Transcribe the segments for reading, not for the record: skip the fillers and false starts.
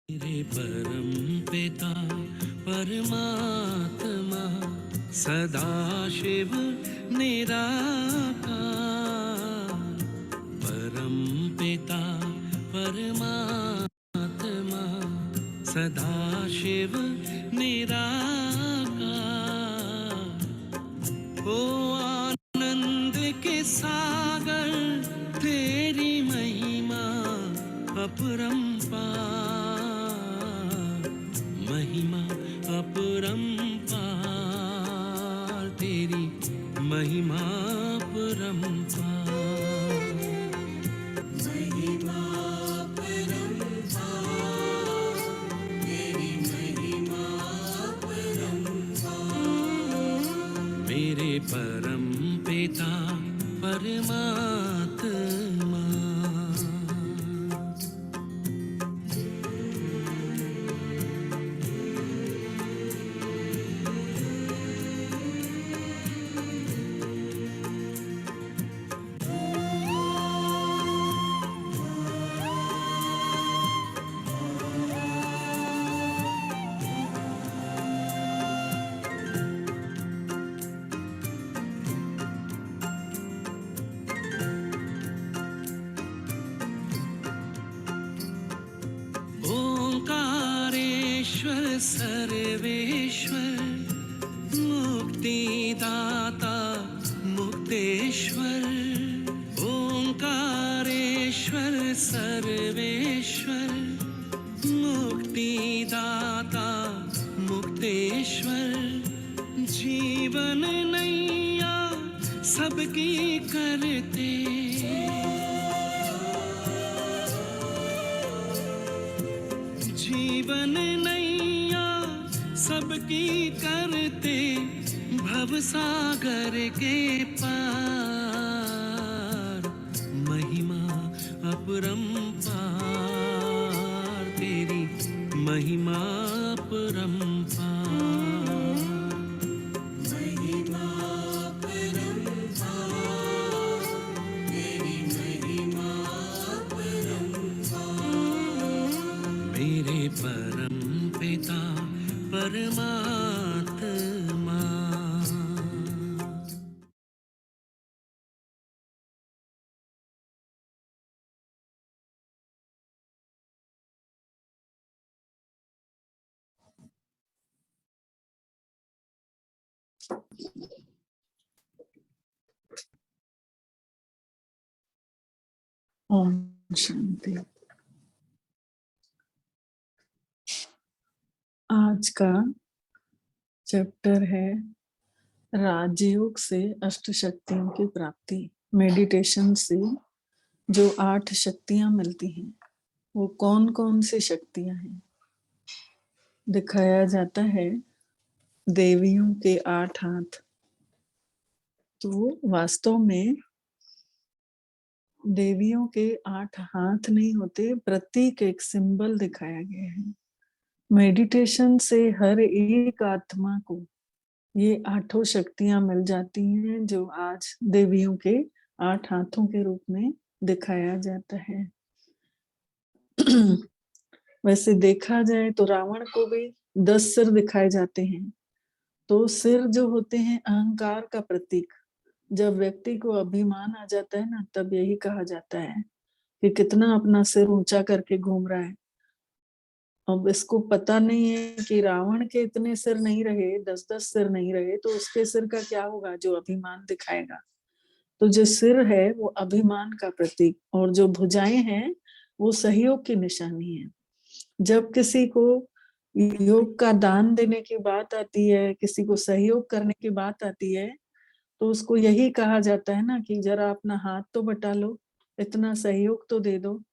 मेरे परम पिता परमात्मा सदा शिव निराकार। परम पिता परमात्मा सदा शिव निराकार। ओ आनंद के सागर तेरी महिमा अपरंपार। महिमा अपरंपार तेरी महिमा अपरंपार। महिमा अपरंपार तेरी महिमा अपरंपार। मेरे परम पिता परमात्मा। ओंकारेश्वर सर्वेश्वर मुक्तिदाता मुक्तेश्वर। ओंकारेश्वर सर्वेश्वर मुक्तिदाता मुक्तेश्वर। जीवन नैया सबकी करते, जीवन नैया सबकी करते भवसागर के पार। महिमा अपरंपार तेरी महिमा अपरंपार। महिमा अपरंपार तेरी महिमा अपरंपार। मेरे परम पिता परमात्मा। ओम शांति। आज का चैप्टर है राजयोग से अष्ट शक्तियों की प्राप्ति। मेडिटेशन से जो 8 शक्तियां मिलती हैं वो कौन कौन सी शक्तियां हैं दिखाया जाता है। देवियों के 8 हाथ। तो वास्तव में देवियों के 8 हाथ नहीं होते, प्रतीक एक सिंबल दिखाया गया है। मेडिटेशन से हर एक आत्मा को ये 8 शक्तियां मिल जाती हैं जो आज देवियों के 8 हाथों के रूप में दिखाया जाता है। वैसे देखा जाए तो रावण को भी 10 सिर दिखाए जाते हैं। तो सिर जो होते हैं अहंकार का प्रतीक। जब व्यक्ति को अभिमान आ जाता है ना, तब यही कहा जाता है कि कितना अपना सिर ऊंचा करके घूम रहा है। अब इसको पता नहीं है कि रावण के इतने सिर नहीं रहे, 10-10 सिर नहीं रहे, तो उसके सिर का क्या होगा जो अभिमान दिखाएगा। तो जो सिर है वो अभिमान का प्रतीक, और जो भुजाएं हैं वो सहयोग की निशानी है। जब किसी को योग का दान देने की बात आती है, किसी को सहयोग करने की बात आती है, तो उसको यही कहा जाता है ना कि जरा अपना हाथ तो बटा लो, इतना सहयोग तो दे दो।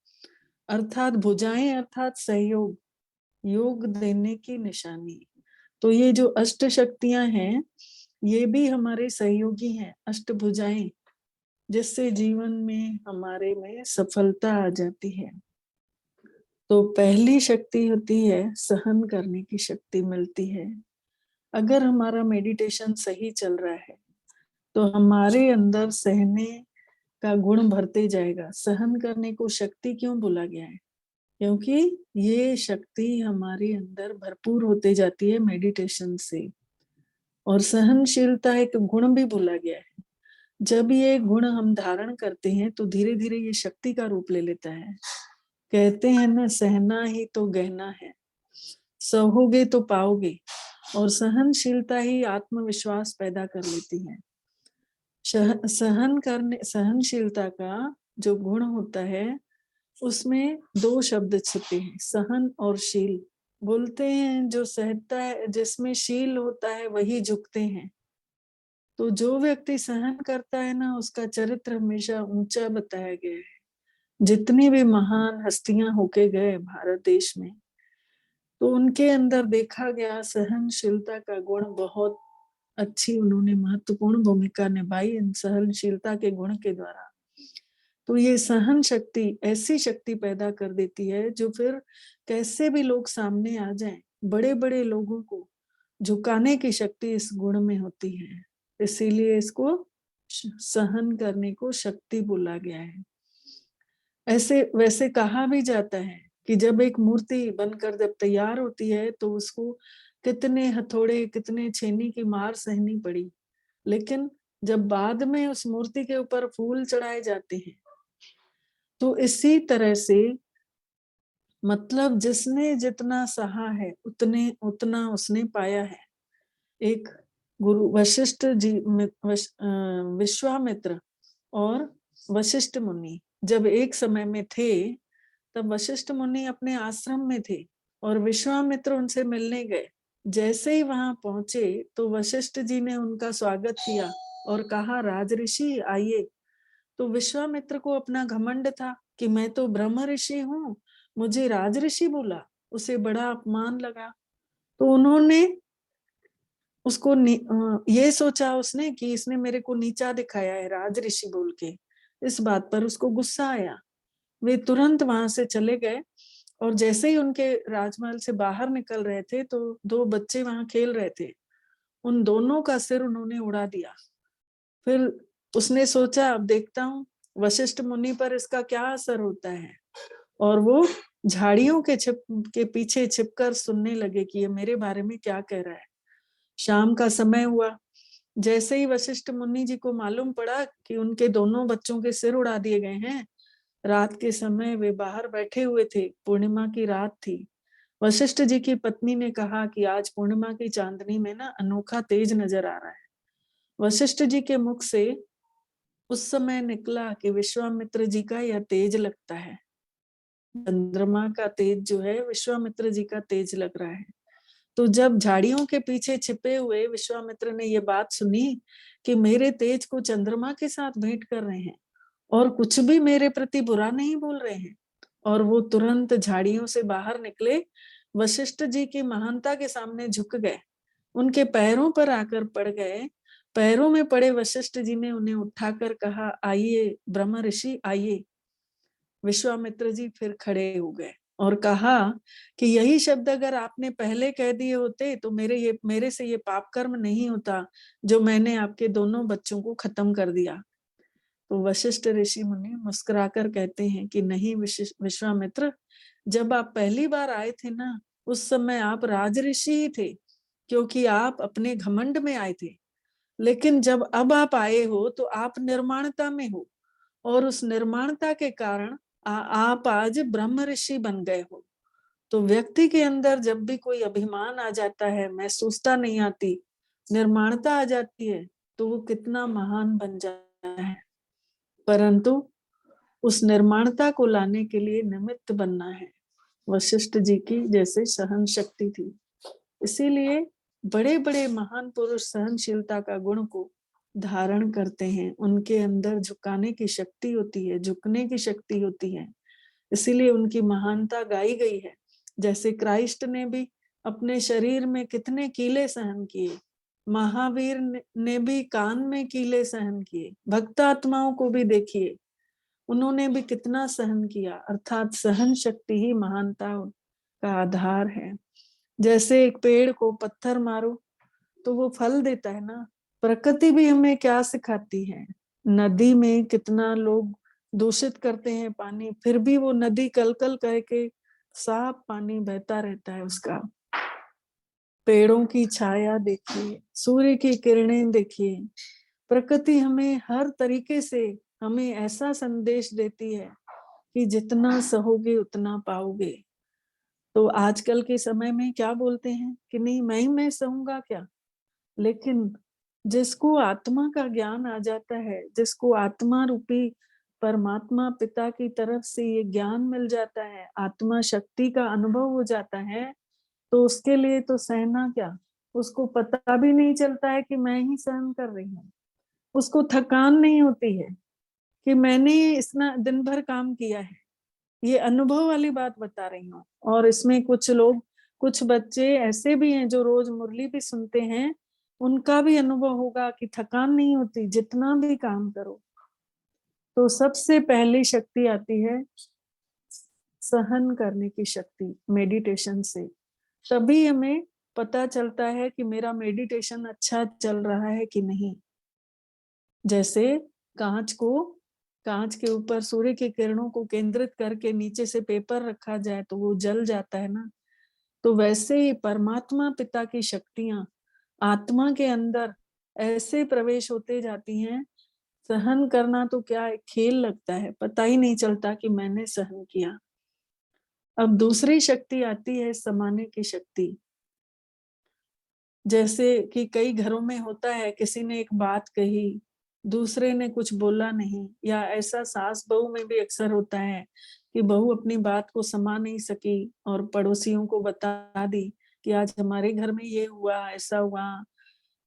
अर्थात भुजाएं अर्थात सहयोग, योग देने की निशानी। तो ये जो अष्ट शक्तियां हैं ये भी हमारे सहयोगी हैं, अष्टभुजाएं, जिससे जीवन में हमारे में सफलता आ जाती है। तो पहली शक्ति होती है सहन करने की शक्ति मिलती है। अगर हमारा मेडिटेशन सही चल रहा है तो हमारे अंदर सहने का गुण भरते जाएगा। सहन करने को शक्ति क्यों बोला गया है? क्योंकि ये शक्ति हमारे अंदर भरपूर होते जाती है मेडिटेशन से। और सहनशीलता एक गुण भी बोला गया है। जब ये गुण हम धारण करते हैं तो धीरे धीरे ये शक्ति का रूप ले लेता है। कहते हैं ना, सहना ही तो गहना है, सहोगे तो पाओगे। और सहनशीलता ही आत्मविश्वास पैदा कर लेती है। सहनशीलता का जो गुण होता है उसमें दो शब्द छिपे हैं, सहन और शील। बोलते हैं जो सहता है, जिसमें शील होता है वही झुकते हैं। तो जो व्यक्ति सहन करता है ना, उसका चरित्र हमेशा ऊंचा बताया गया है। जितनी भी महान हस्तियां होके गए भारत देश में, तो उनके अंदर देखा गया सहनशीलता का गुण बहुत अच्छी, उन्होंने महत्वपूर्ण भूमिका निभाई इन सहनशीलता के गुण के द्वारा। तो ये सहन शक्ति ऐसी शक्ति पैदा कर देती है जो फिर कैसे भी लोग सामने आ जाएं, बड़े बड़े लोगों को झुकाने की शक्ति इस गुण में होती है। इसीलिए इसको सहन करने को शक्ति बोला गया है। ऐसे वैसे कहा भी जाता है कि जब एक मूर्ति बनकर जब तैयार होती है तो उसको कितने हथौड़े, कितने छेनी की मार सहनी पड़ी, लेकिन जब बाद में उस मूर्ति के ऊपर फूल चढ़ाए जाते हैं, तो इसी तरह से मतलब जिसने जितना सहा है उतने उतना उसने पाया है। एक गुरु वशिष्ठ जी विश्वामित्र और वशिष्ठ मुनि जब एक समय में थे, तब वशिष्ठ मुनि अपने आश्रम में थे और विश्वामित्र उनसे मिलने गए। जैसे ही वहां पहुंचे तो वशिष्ठ जी ने उनका स्वागत किया और कहा, राजऋषि आइए। तो विश्वामित्र को अपना घमंड था कि मैं तो ब्रह्म ऋषि हूँ, मुझे राजऋषि बोला, उसे बड़ा अपमान लगा। तो उन्होंने उसको ये सोचा उसने कि इसने मेरे को नीचा दिखाया है राजऋषि बोल के। इस बात पर उसको गुस्सा आया। वे तुरंत वहां से चले गए और जैसे ही उनके राजमहल से बाहर निकल रहे थे तो दो बच्चे वहां खेल रहे थे, उन दोनों का सिर उन्होंने उड़ा दिया। फिर उसने सोचा, अब देखता हूँ वशिष्ठ मुनि पर इसका क्या असर होता है। और वो झाड़ियों के पीछे छिपकर सुनने लगे कि ये मेरे बारे में क्या कह रहा है। शाम का समय हुआ। जैसे ही वशिष्ठ मुनि जी को मालूम पड़ा कि उनके दोनों बच्चों के सिर उड़ा दिए गए हैं, रात के समय वे बाहर बैठे हुए थे, पूर्णिमा की रात थी। वशिष्ठ जी की पत्नी ने कहा कि आज पूर्णिमा की चांदनी में ना अनोखा तेज नजर आ रहा है। वशिष्ठ जी के मुख से उस समय निकला कि विश्वामित्र जी का यह तेज लगता है। चंद्रमा का तेज जो है विश्वामित्र जी का तेज लग रहा है। तो जब झाड़ियों के पीछे छिपे हुए विश्वामित्र ने ये बात सुनी कि मेरे तेज को चंद्रमा के साथ भेंट कर रहे हैं और कुछ भी मेरे प्रति बुरा नहीं बोल रहे हैं, और वो तुरंत झाड़ियों से बाहर निकले, वशिष्ठ जी की महानता के सामने झुक गए, उनके पैरों पर आकर पड़ गए। पैरों में पड़े वशिष्ठ जी ने उन्हें उठाकर कहा, आइए ब्रह्म ऋषि आइए। विश्वामित्र जी फिर खड़े हो गए और कहा कि यही शब्द अगर आपने पहले कह दिए होते तो मेरे से ये पाप कर्म नहीं होता जो मैंने आपके दोनों बच्चों को खत्म कर दिया। तो वशिष्ठ ऋषि मुनि मुस्कुराकर कहते हैं कि नहीं विश्वामित्र, जब आप पहली बार आए थे ना, उस समय आप राजऋषि ही थे, क्योंकि आप अपने घमंड में आए थे। लेकिन जब अब आप आए हो तो आप निर्माणता में हो, और उस निर्माणता के कारण आप आज ब्रह्म ऋषि बन गए हो। तो व्यक्ति के अंदर जब भी कोई अभिमान आ जाता है, महसूसता नहीं आती, निर्माणता आ जाती है, तो वो कितना महान बन जाता है। परंतु उस निर्माणता को लाने के लिए निमित्त बनना है। वशिष्ठ जी की जैसे सहन शक्ति थी। इसीलिए बड़े बड़े महान पुरुष सहनशीलता का गुण को धारण करते हैं। उनके अंदर झुकाने की शक्ति होती है, झुकने की शक्ति होती है। इसीलिए उनकी महानता गाई गई है। जैसे क्राइस्ट ने भी अपने शरीर में कितने कीले सहन किए, महावीर ने भी कान में कीले सहन किए, भक्त आत्माओं को भी देखिए, उन्होंने भी कितना सहन किया। अर्थात सहन शक्ति ही महानता का आधार है। जैसे एक पेड़ को पत्थर मारो तो वो फल देता है ना, प्रकृति भी हमें क्या सिखाती है। नदी में कितना लोग दूषित करते हैं पानी, फिर भी वो नदी कल कल करके साफ पानी बहता रहता है उसका। पेड़ों की छाया देखिए, सूर्य की किरणें देखिए, प्रकृति हमें हर तरीके से हमें ऐसा संदेश देती है कि जितना सहोगे उतना पाओगे। तो आजकल के समय में क्या बोलते हैं कि नहीं, मैं सहूंगा क्या। लेकिन जिसको आत्मा का ज्ञान आ जाता है, जिसको आत्मा रूपी परमात्मा पिता की तरफ से ये ज्ञान मिल जाता है, आत्मा शक्ति का अनुभव हो जाता है, तो उसके लिए तो सहना क्या, उसको पता भी नहीं चलता है कि मैं ही सहन कर रही हूँ। उसको थकान नहीं होती है कि मैंने इतना दिन भर काम किया है। ये अनुभव वाली बात बता रही हूँ। और इसमें कुछ लोग, कुछ बच्चे ऐसे भी हैं जो रोज मुरली भी सुनते हैं, उनका भी अनुभव होगा कि थकान नहीं होती जितना भी काम करो। तो सबसे पहली शक्ति आती है सहन करने की शक्ति, मेडिटेशन से। तभी हमें पता चलता है कि मेरा मेडिटेशन अच्छा चल रहा है कि नहीं। जैसे कांच के ऊपर सूर्य की किरणों को केंद्रित करके नीचे से पेपर रखा जाए तो वो जल जाता है ना। तो वैसे ही परमात्मा पिता की शक्तियां आत्मा के अंदर ऐसे प्रवेश होते जाती हैं। सहन करना तो क्या एक खेल लगता है, पता ही नहीं चलता कि मैंने सहन किया। अब दूसरी शक्ति आती है समाने की शक्ति। जैसे कि कई घरों में होता है, किसी ने एक बात कही, दूसरे ने कुछ बोला नहीं, या ऐसा सास बहू में भी अक्सर होता है कि बहू अपनी बात को समा नहीं सकी और पड़ोसियों को बता दी कि आज हमारे घर में ये हुआ, ऐसा हुआ।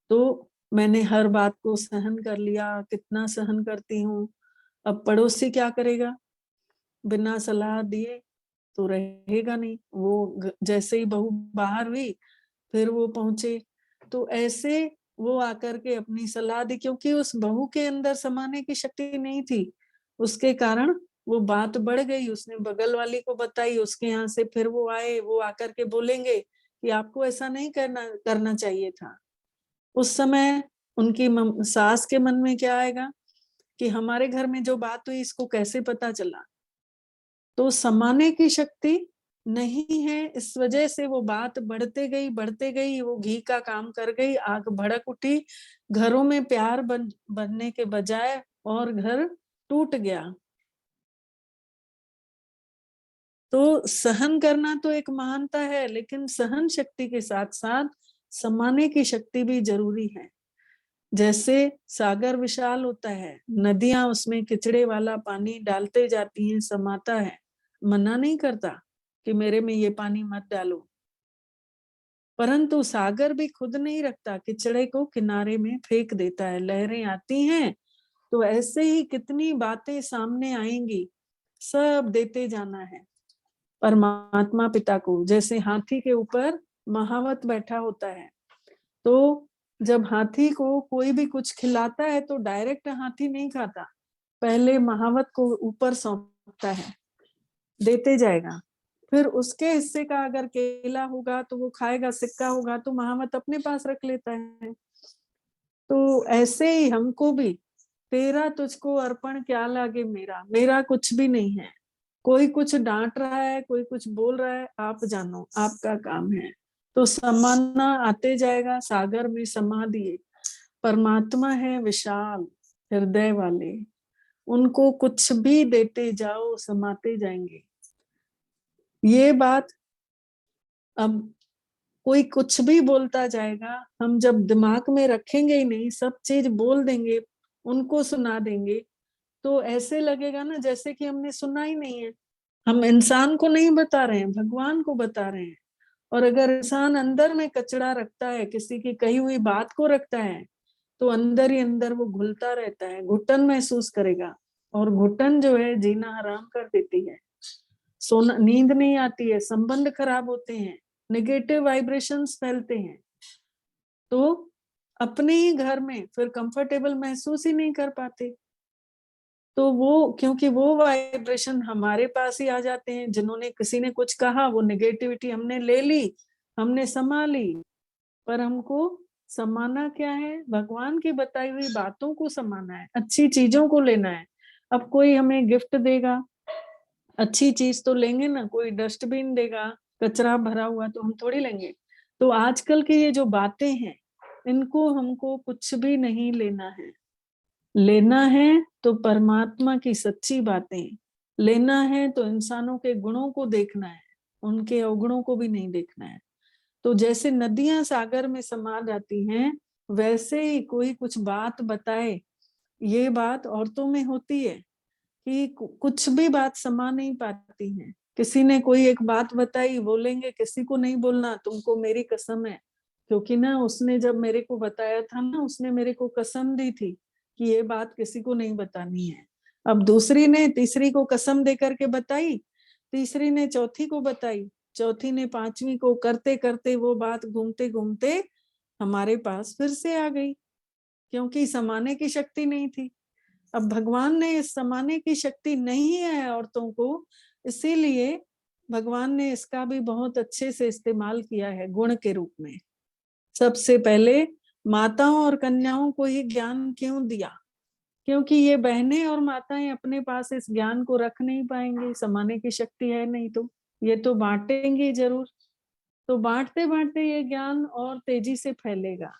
तो मैंने हर बात को सहन कर लिया, कितना सहन करती हूँ। अब पड़ोसी क्या करेगा, बिना सलाह दिए तो रहेगा नहीं। वो जैसे ही बहू बाहर हुई फिर वो पहुंचे, तो ऐसे वो आकर के अपनी सलाह दी, क्योंकि उस बहू के अंदर समाने की शक्ति नहीं थी। उसके कारण वो बात बढ़ गई, उसने बगल वाली को बताई, उसके यहाँ से फिर वो आए, वो आकर के बोलेंगे कि आपको ऐसा नहीं करना करना चाहिए था। उस समय उनकी सास के मन में क्या आएगा कि हमारे घर में जो बात हुई इसको कैसे पता चला। तो समाने की शक्ति नहीं है, इस वजह से वो बात बढ़ते गई, वो घी का काम कर गई, आग भड़क उठी, घरों में प्यार बनने के बजाय और घर टूट गया। तो सहन करना तो एक महानता है, लेकिन सहन शक्ति के साथ साथ समाने की शक्ति भी जरूरी है। जैसे सागर विशाल होता है, नदियां उसमें किचड़े वाला पानी डालते जाती हैं, समाता है, मना नहीं करता कि मेरे में ये पानी मत डालो। परंतु सागर भी खुद नहीं रखता, किचड़े को किनारे में फेंक देता है। लहरें आती हैं तो ऐसे ही कितनी बातें सामने आएंगी, सब देते जाना है परमात्मा पिता को। जैसे हाथी के ऊपर महावत बैठा होता है, तो जब हाथी को कोई भी कुछ खिलाता है तो डायरेक्ट हाथी नहीं खाता, पहले महावत को ऊपर सौंपता है, देते जाएगा। फिर उसके हिस्से का अगर केला होगा तो वो खाएगा, सिक्का होगा तो महावत अपने पास रख लेता है। तो ऐसे ही हमको भी, तेरा तुझको अर्पण क्या लागे मेरा, मेरा कुछ भी नहीं है। कोई कुछ डांट रहा है, कोई कुछ बोल रहा है, आप जानो, आपका काम है। तो समाना आते जाएगा, सागर में समा दिए। परमात्मा है विशाल हृदय वाले, उनको कुछ भी देते जाओ समाते जाएंगे। ये बात अब कोई कुछ भी बोलता जाएगा, हम जब दिमाग में रखेंगे ही नहीं, सब चीज बोल देंगे, उनको सुना देंगे, तो ऐसे लगेगा ना जैसे कि हमने सुना ही नहीं है। हम इंसान को नहीं बता रहे हैं, भगवान को बता रहे हैं। और अगर इंसान अंदर में कचरा रखता है, किसी की कही हुई बात को रखता है, तो अंदर ही अंदर वो घुलता रहता है, घुटन महसूस करेगा। और घुटन जो है जीना हराम कर देती है, सोना, नींद नहीं आती है, संबंध खराब होते हैं, नेगेटिव वाइब्रेशंस फैलते हैं। तो अपने ही घर में फिर कंफर्टेबल महसूस ही नहीं कर पाते। तो वो, क्योंकि वो वाइब्रेशन हमारे पास ही आ जाते हैं, जिन्होंने किसी ने कुछ कहा, वो नेगेटिविटी हमने ले ली, हमने समा ली। पर हमको समाना क्या है, भगवान की बताई हुई बातों को समाना है, अच्छी चीजों को लेना है। अब कोई हमें गिफ्ट देगा अच्छी चीज तो लेंगे ना, कोई डस्टबिन देगा कचरा भरा हुआ तो हम थोड़ी लेंगे। तो आजकल की ये जो बातें हैं, इनको हमको कुछ भी नहीं लेना है। लेना है तो परमात्मा की सच्ची बातें, लेना है तो इंसानों के गुणों को देखना है, उनके अवगुणों को भी नहीं देखना है। तो जैसे नदियां सागर में समा जाती हैं, वैसे ही कोई कुछ बात बताए। ये बात औरतों में होती है कि कुछ भी बात समा नहीं पाती है। किसी ने कोई एक बात बताई, बोलेंगे किसी को नहीं बोलना, तुमको मेरी कसम है, क्योंकि ना उसने जब मेरे को बताया था ना, उसने मेरे को कसम दी थी कि ये बात किसी को नहीं बतानी है। अब दूसरी ने तीसरी को कसम दे करके बताई, तीसरी ने चौथी को बताई, चौथी ने पांचवी को, करते करते वो बात घूमते घूमते हमारे पास फिर से आ गई, क्योंकि समाने की शक्ति नहीं थी। अब भगवान ने इस समाने की शक्ति नहीं है औरतों को, इसीलिए भगवान ने इसका भी बहुत अच्छे से इस्तेमाल किया है गुण के रूप में। सबसे पहले माताओं और कन्याओं को ही ज्ञान क्यों दिया? क्योंकि ये बहनें और माताएं अपने पास इस ज्ञान को रख नहीं पाएंगी, समाने की शक्ति है नहीं, तो ये तो बांटेंगे जरूर। तो बांटते बांटते ये ज्ञान और तेजी से फैलेगा।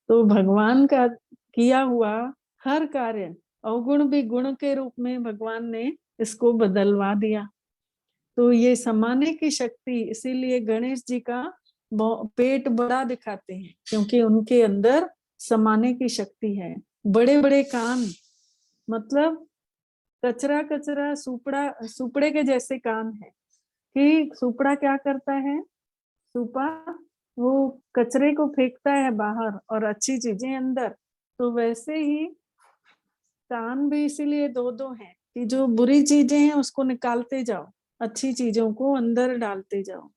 तो भगवान का किया हुआ हर कार्य, अवगुण भी गुण के रूप में भगवान ने इसको बदलवा दिया। तो ये समाने की शक्ति, इसीलिए गणेश जी का पेट बड़ा दिखाते हैं, क्योंकि उनके अंदर समाने की शक्ति है। बड़े बड़े कान, मतलब कचरा कचरा सुपड़ा, सुपड़े के जैसे कान है। कि सुपड़ा क्या करता है? सुपा वो कचरे को फेंकता है बाहर और अच्छी चीजें अंदर। तो वैसे ही कान भी इसीलिए दो दो हैं कि जो बुरी चीजें हैं उसको निकालते जाओ, अच्छी चीजों को अंदर डालते जाओ।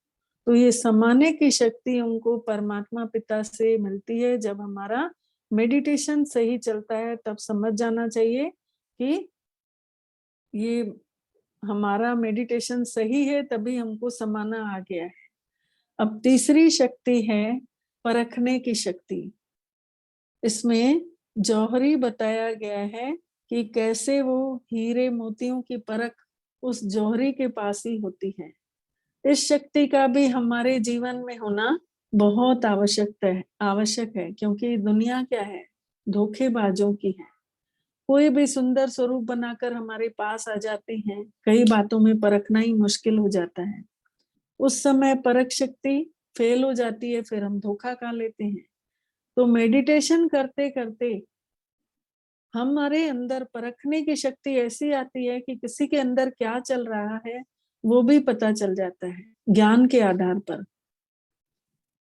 तो ये समाने की शक्ति उनको परमात्मा पिता से मिलती है। जब हमारा मेडिटेशन सही चलता है तब समझ जाना चाहिए कि ये हमारा मेडिटेशन सही है, तभी हमको समाना आ गया है। अब तीसरी शक्ति है परखने की शक्ति। इसमें जौहरी बताया गया है कि कैसे वो हीरे मोतियों की परख उस जौहरी के पास ही होती है। इस शक्ति का भी हमारे जीवन में होना बहुत आवश्यक है, क्योंकि दुनिया क्या है? धोखेबाजों की है। कोई भी सुंदर स्वरूप बनाकर हमारे पास आ जाते हैं, कई बातों में परखना ही मुश्किल हो जाता है। उस समय परख शक्ति फेल हो जाती है, फिर हम धोखा खा लेते हैं। तो मेडिटेशन करते करते हमारे अंदर परखने की शक्ति ऐसी आती है कि किसी के अंदर क्या चल रहा है वो भी पता चल जाता है ज्ञान के आधार पर।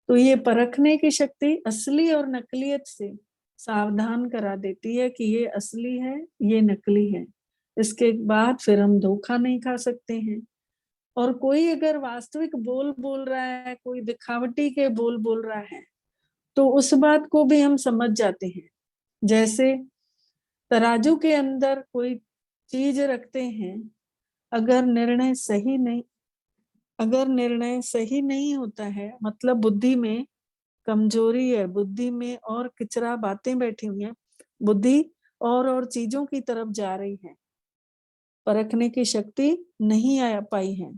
तो ये परखने की शक्ति असली और नकलियत से सावधान करा देती है कि ये असली है, ये नकली है। इसके बाद फिर हम धोखा नहीं खा सकते हैं। और कोई अगर वास्तविक बोल बोल रहा है, कोई दिखावटी के बोल बोल रहा है, तो उस बात को भी हम समझ जाते हैं। जैसे तराजू के अंदर कोई चीज रखते हैं, अगर निर्णय सही नहीं अगर निर्णय सही नहीं होता है, मतलब बुद्धि में कमजोरी है, बुद्धि में और किचरा बातें बैठी हुई हैं, बुद्धि और चीजों की तरफ जा रही है, परखने की शक्ति नहीं आ पाई है।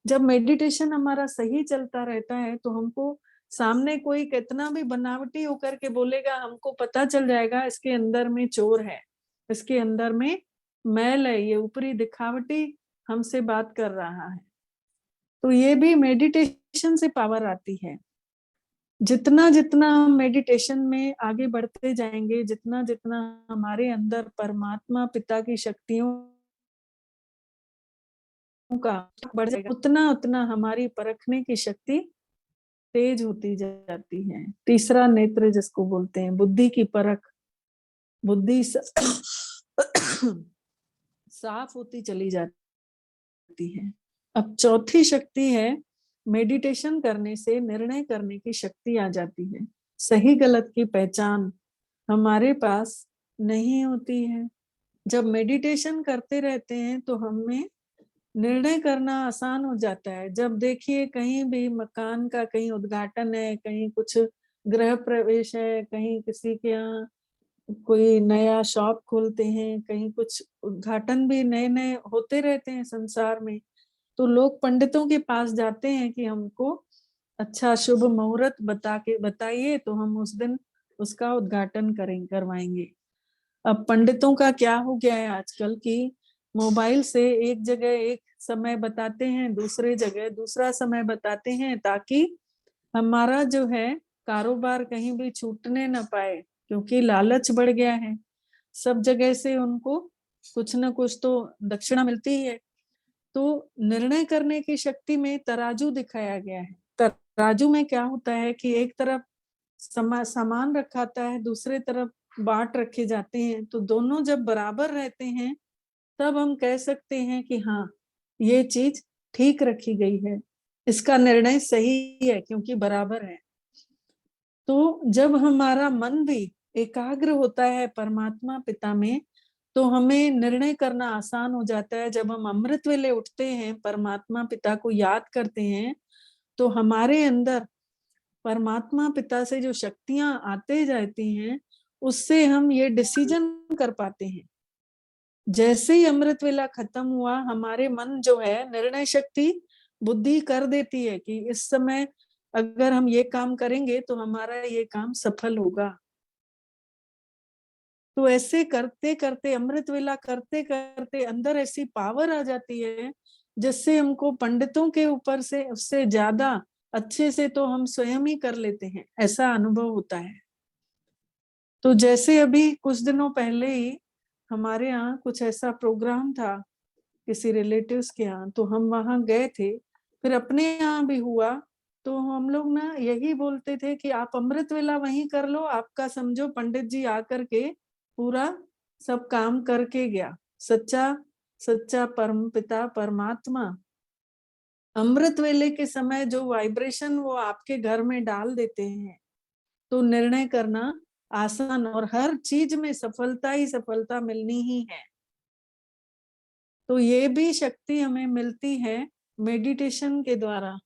जब मेडिटेशन हमारा सही चलता रहता है तो हमको सामने कोई कितना भी बनावटी होकर के बोलेगा, हमको पता चल जाएगा इसके अंदर में चोर है, इसके अंदर में मैल है, ये ऊपरी दिखावटी हमसे बात कर रहा है। तो ये भी मेडिटेशन से पावर आती है। जितना जितना हम मेडिटेशन में आगे बढ़ते जाएंगे, जितना जितना हमारे अंदर परमात्मा पिता की शक्तियों का बढ़ जाएगा, उतना उतना हमारी परखने की शक्ति तेज होती जाती है। तीसरा नेत्र जिसको बोलते हैं, बुद्धि की परख, बुद्धि साफ होती चली जाती है। अब चौथी शक्ति है, मेडिटेशन करने से निर्णय करने की शक्ति आ जाती है। सही गलत की पहचान हमारे पास नहीं होती है। जब मेडिटेशन करते रहते हैं तो हमें निर्णय करना आसान हो जाता है। जब देखिए कहीं भी मकान का कहीं उद्घाटन है, कहीं कुछ गृह प्रवेश है, कहीं किसी के यहाँ कोई नया शॉप खोलते हैं, कहीं कुछ उद्घाटन भी नए नए होते रहते हैं संसार में, तो लोग पंडितों के पास जाते हैं कि हमको अच्छा शुभ मुहूर्त बताइए, तो हम उस दिन उसका उद्घाटन करवाएंगे। अब पंडितों का क्या हो गया है आजकल की मोबाइल से एक जगह एक समय बताते हैं, दूसरे जगह दूसरा समय बताते हैं, ताकि हमारा जो है कारोबार कहीं भी छूटने ना पाए, क्योंकि लालच बढ़ गया है। सब जगह से उनको कुछ ना कुछ तो दक्षिणा मिलती ही है। तो निर्णय करने की शक्ति में तराजू दिखाया गया है। तराजू में क्या होता है कि एक तरफ सामान रखाता है, दूसरे तरफ बाट रखे जाते हैं, तो दोनों जब बराबर रहते हैं तब हम कह सकते हैं कि हाँ, ये चीज ठीक रखी गई है, इसका निर्णय सही है क्योंकि बराबर है। तो जब हमारा मन भी एकाग्र होता है परमात्मा पिता में, तो हमें निर्णय करना आसान हो जाता है। जब हम अमृत वेले उठते हैं, परमात्मा पिता को याद करते हैं, तो हमारे अंदर परमात्मा पिता से जो शक्तियां आते जाती हैं, उससे हम ये डिसीजन कर पाते हैं। जैसे ही अमृत वेला खत्म हुआ, हमारे मन जो है निर्णय शक्ति बुद्धि कर देती है कि इस समय अगर हम ये काम करेंगे तो हमारा ये काम सफल होगा। तो ऐसे करते करते अमृत वेला करते करते अंदर ऐसी पावर आ जाती है, जिससे हमको पंडितों के ऊपर से उससे ज्यादा अच्छे से तो हम स्वयं ही कर लेते हैं, ऐसा अनुभव होता है। तो जैसे अभी कुछ दिनों पहले ही हमारे यहाँ कुछ ऐसा प्रोग्राम था किसी रिलेटिव्स के यहाँ, तो हम वहां गए थे। फिर अपने यहाँ भी हुआ, तो हम लोग ना यही बोलते थे कि आप अमृत वेला वहीं कर लो, आपका समझो पंडित जी आकर के पूरा सब काम करके गया। सच्चा सच्चा परम पिता परमात्मा अमृत वेले के समय जो वाइब्रेशन वो आपके घर में डाल देते हैं, तो निर्णय करना आसान, और हर चीज में सफलता ही सफलता मिलनी ही है। तो ये भी शक्ति हमें मिलती है मेडिटेशन के द्वारा।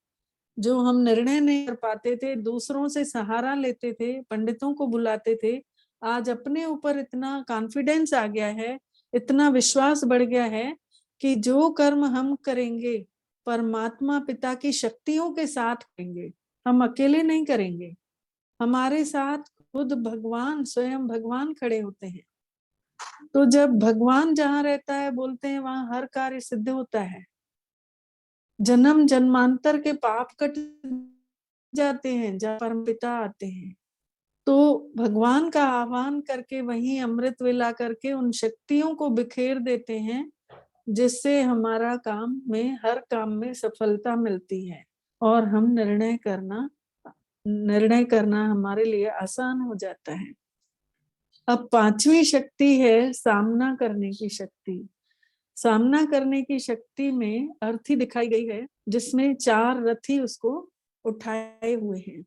जो हम निर्णय नहीं कर पाते थे, दूसरों से सहारा लेते थे, पंडितों को बुलाते थे, आज अपने ऊपर इतना कॉन्फिडेंस आ गया है, इतना विश्वास बढ़ गया है कि जो कर्म हम करेंगे परमात्मा पिता की शक्तियों के साथ करेंगे, हम अकेले नहीं करेंगे। हमारे साथ खुद भगवान, स्वयं भगवान खड़े होते हैं। तो जब भगवान जहाँ रहता है, बोलते हैं वहां हर कार्य सिद्ध होता है। जन्म जन्मांतर के पाप कट जाते हैं जब परमपिता आते हैं। तो भगवान का आह्वान करके वहीं अमृत वेला करके उन शक्तियों को बिखेर देते हैं, जिससे हमारा काम में हर काम में सफलता मिलती है, और हम निर्णय करना हमारे लिए आसान हो जाता है। अब पांचवी शक्ति है सामना करने की शक्ति। सामना करने की शक्ति में अर्थी दिखाई गई है, जिसमें 4 रथी उसको उठाए हुए हैं,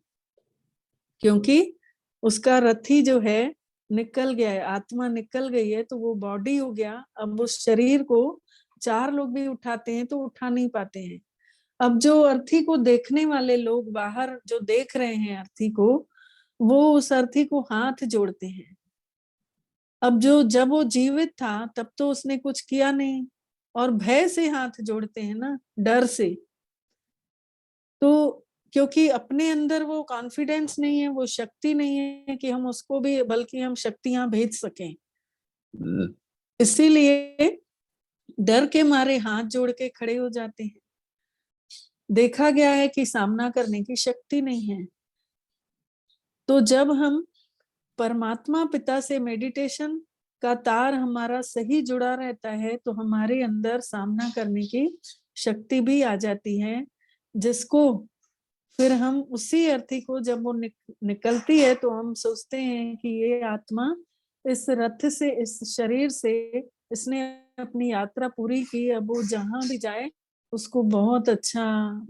क्योंकि उसका रथी जो है निकल गया है, आत्मा निकल गई है, तो वो बॉडी हो गया। अब उस शरीर को 4 लोग भी उठाते हैं तो उठा नहीं पाते हैं। अब जो अर्थी को देखने वाले लोग बाहर जो देख रहे हैं अर्थी को, वो उस अर्थी को हाथ जोड़ते हैं। अब जब वो जीवित था तब तो उसने कुछ किया नहीं, और भय से हाथ जोड़ते हैं ना, डर से। तो क्योंकि अपने अंदर वो कॉन्फिडेंस नहीं है, वो शक्ति नहीं है कि हम उसको भी, बल्कि हम शक्तियां भेज सकें, इसीलिए डर के मारे हाथ जोड़ के खड़े हो जाते हैं। देखा गया है कि सामना करने की शक्ति नहीं है। तो जब हम परमात्मा पिता से मेडिटेशन का तार हमारा सही जुड़ा रहता है, तो हमारे अंदर सामना करने की शक्ति भी आ जाती है, जिसको फिर हम उसी अर्थी को जब वो निकलती है, तो हम सोचते हैं कि ये आत्मा इस रथ से, इस शरीर से इसने अपनी यात्रा पूरी की, अब वो जहां भी जाए उसको बहुत अच्छा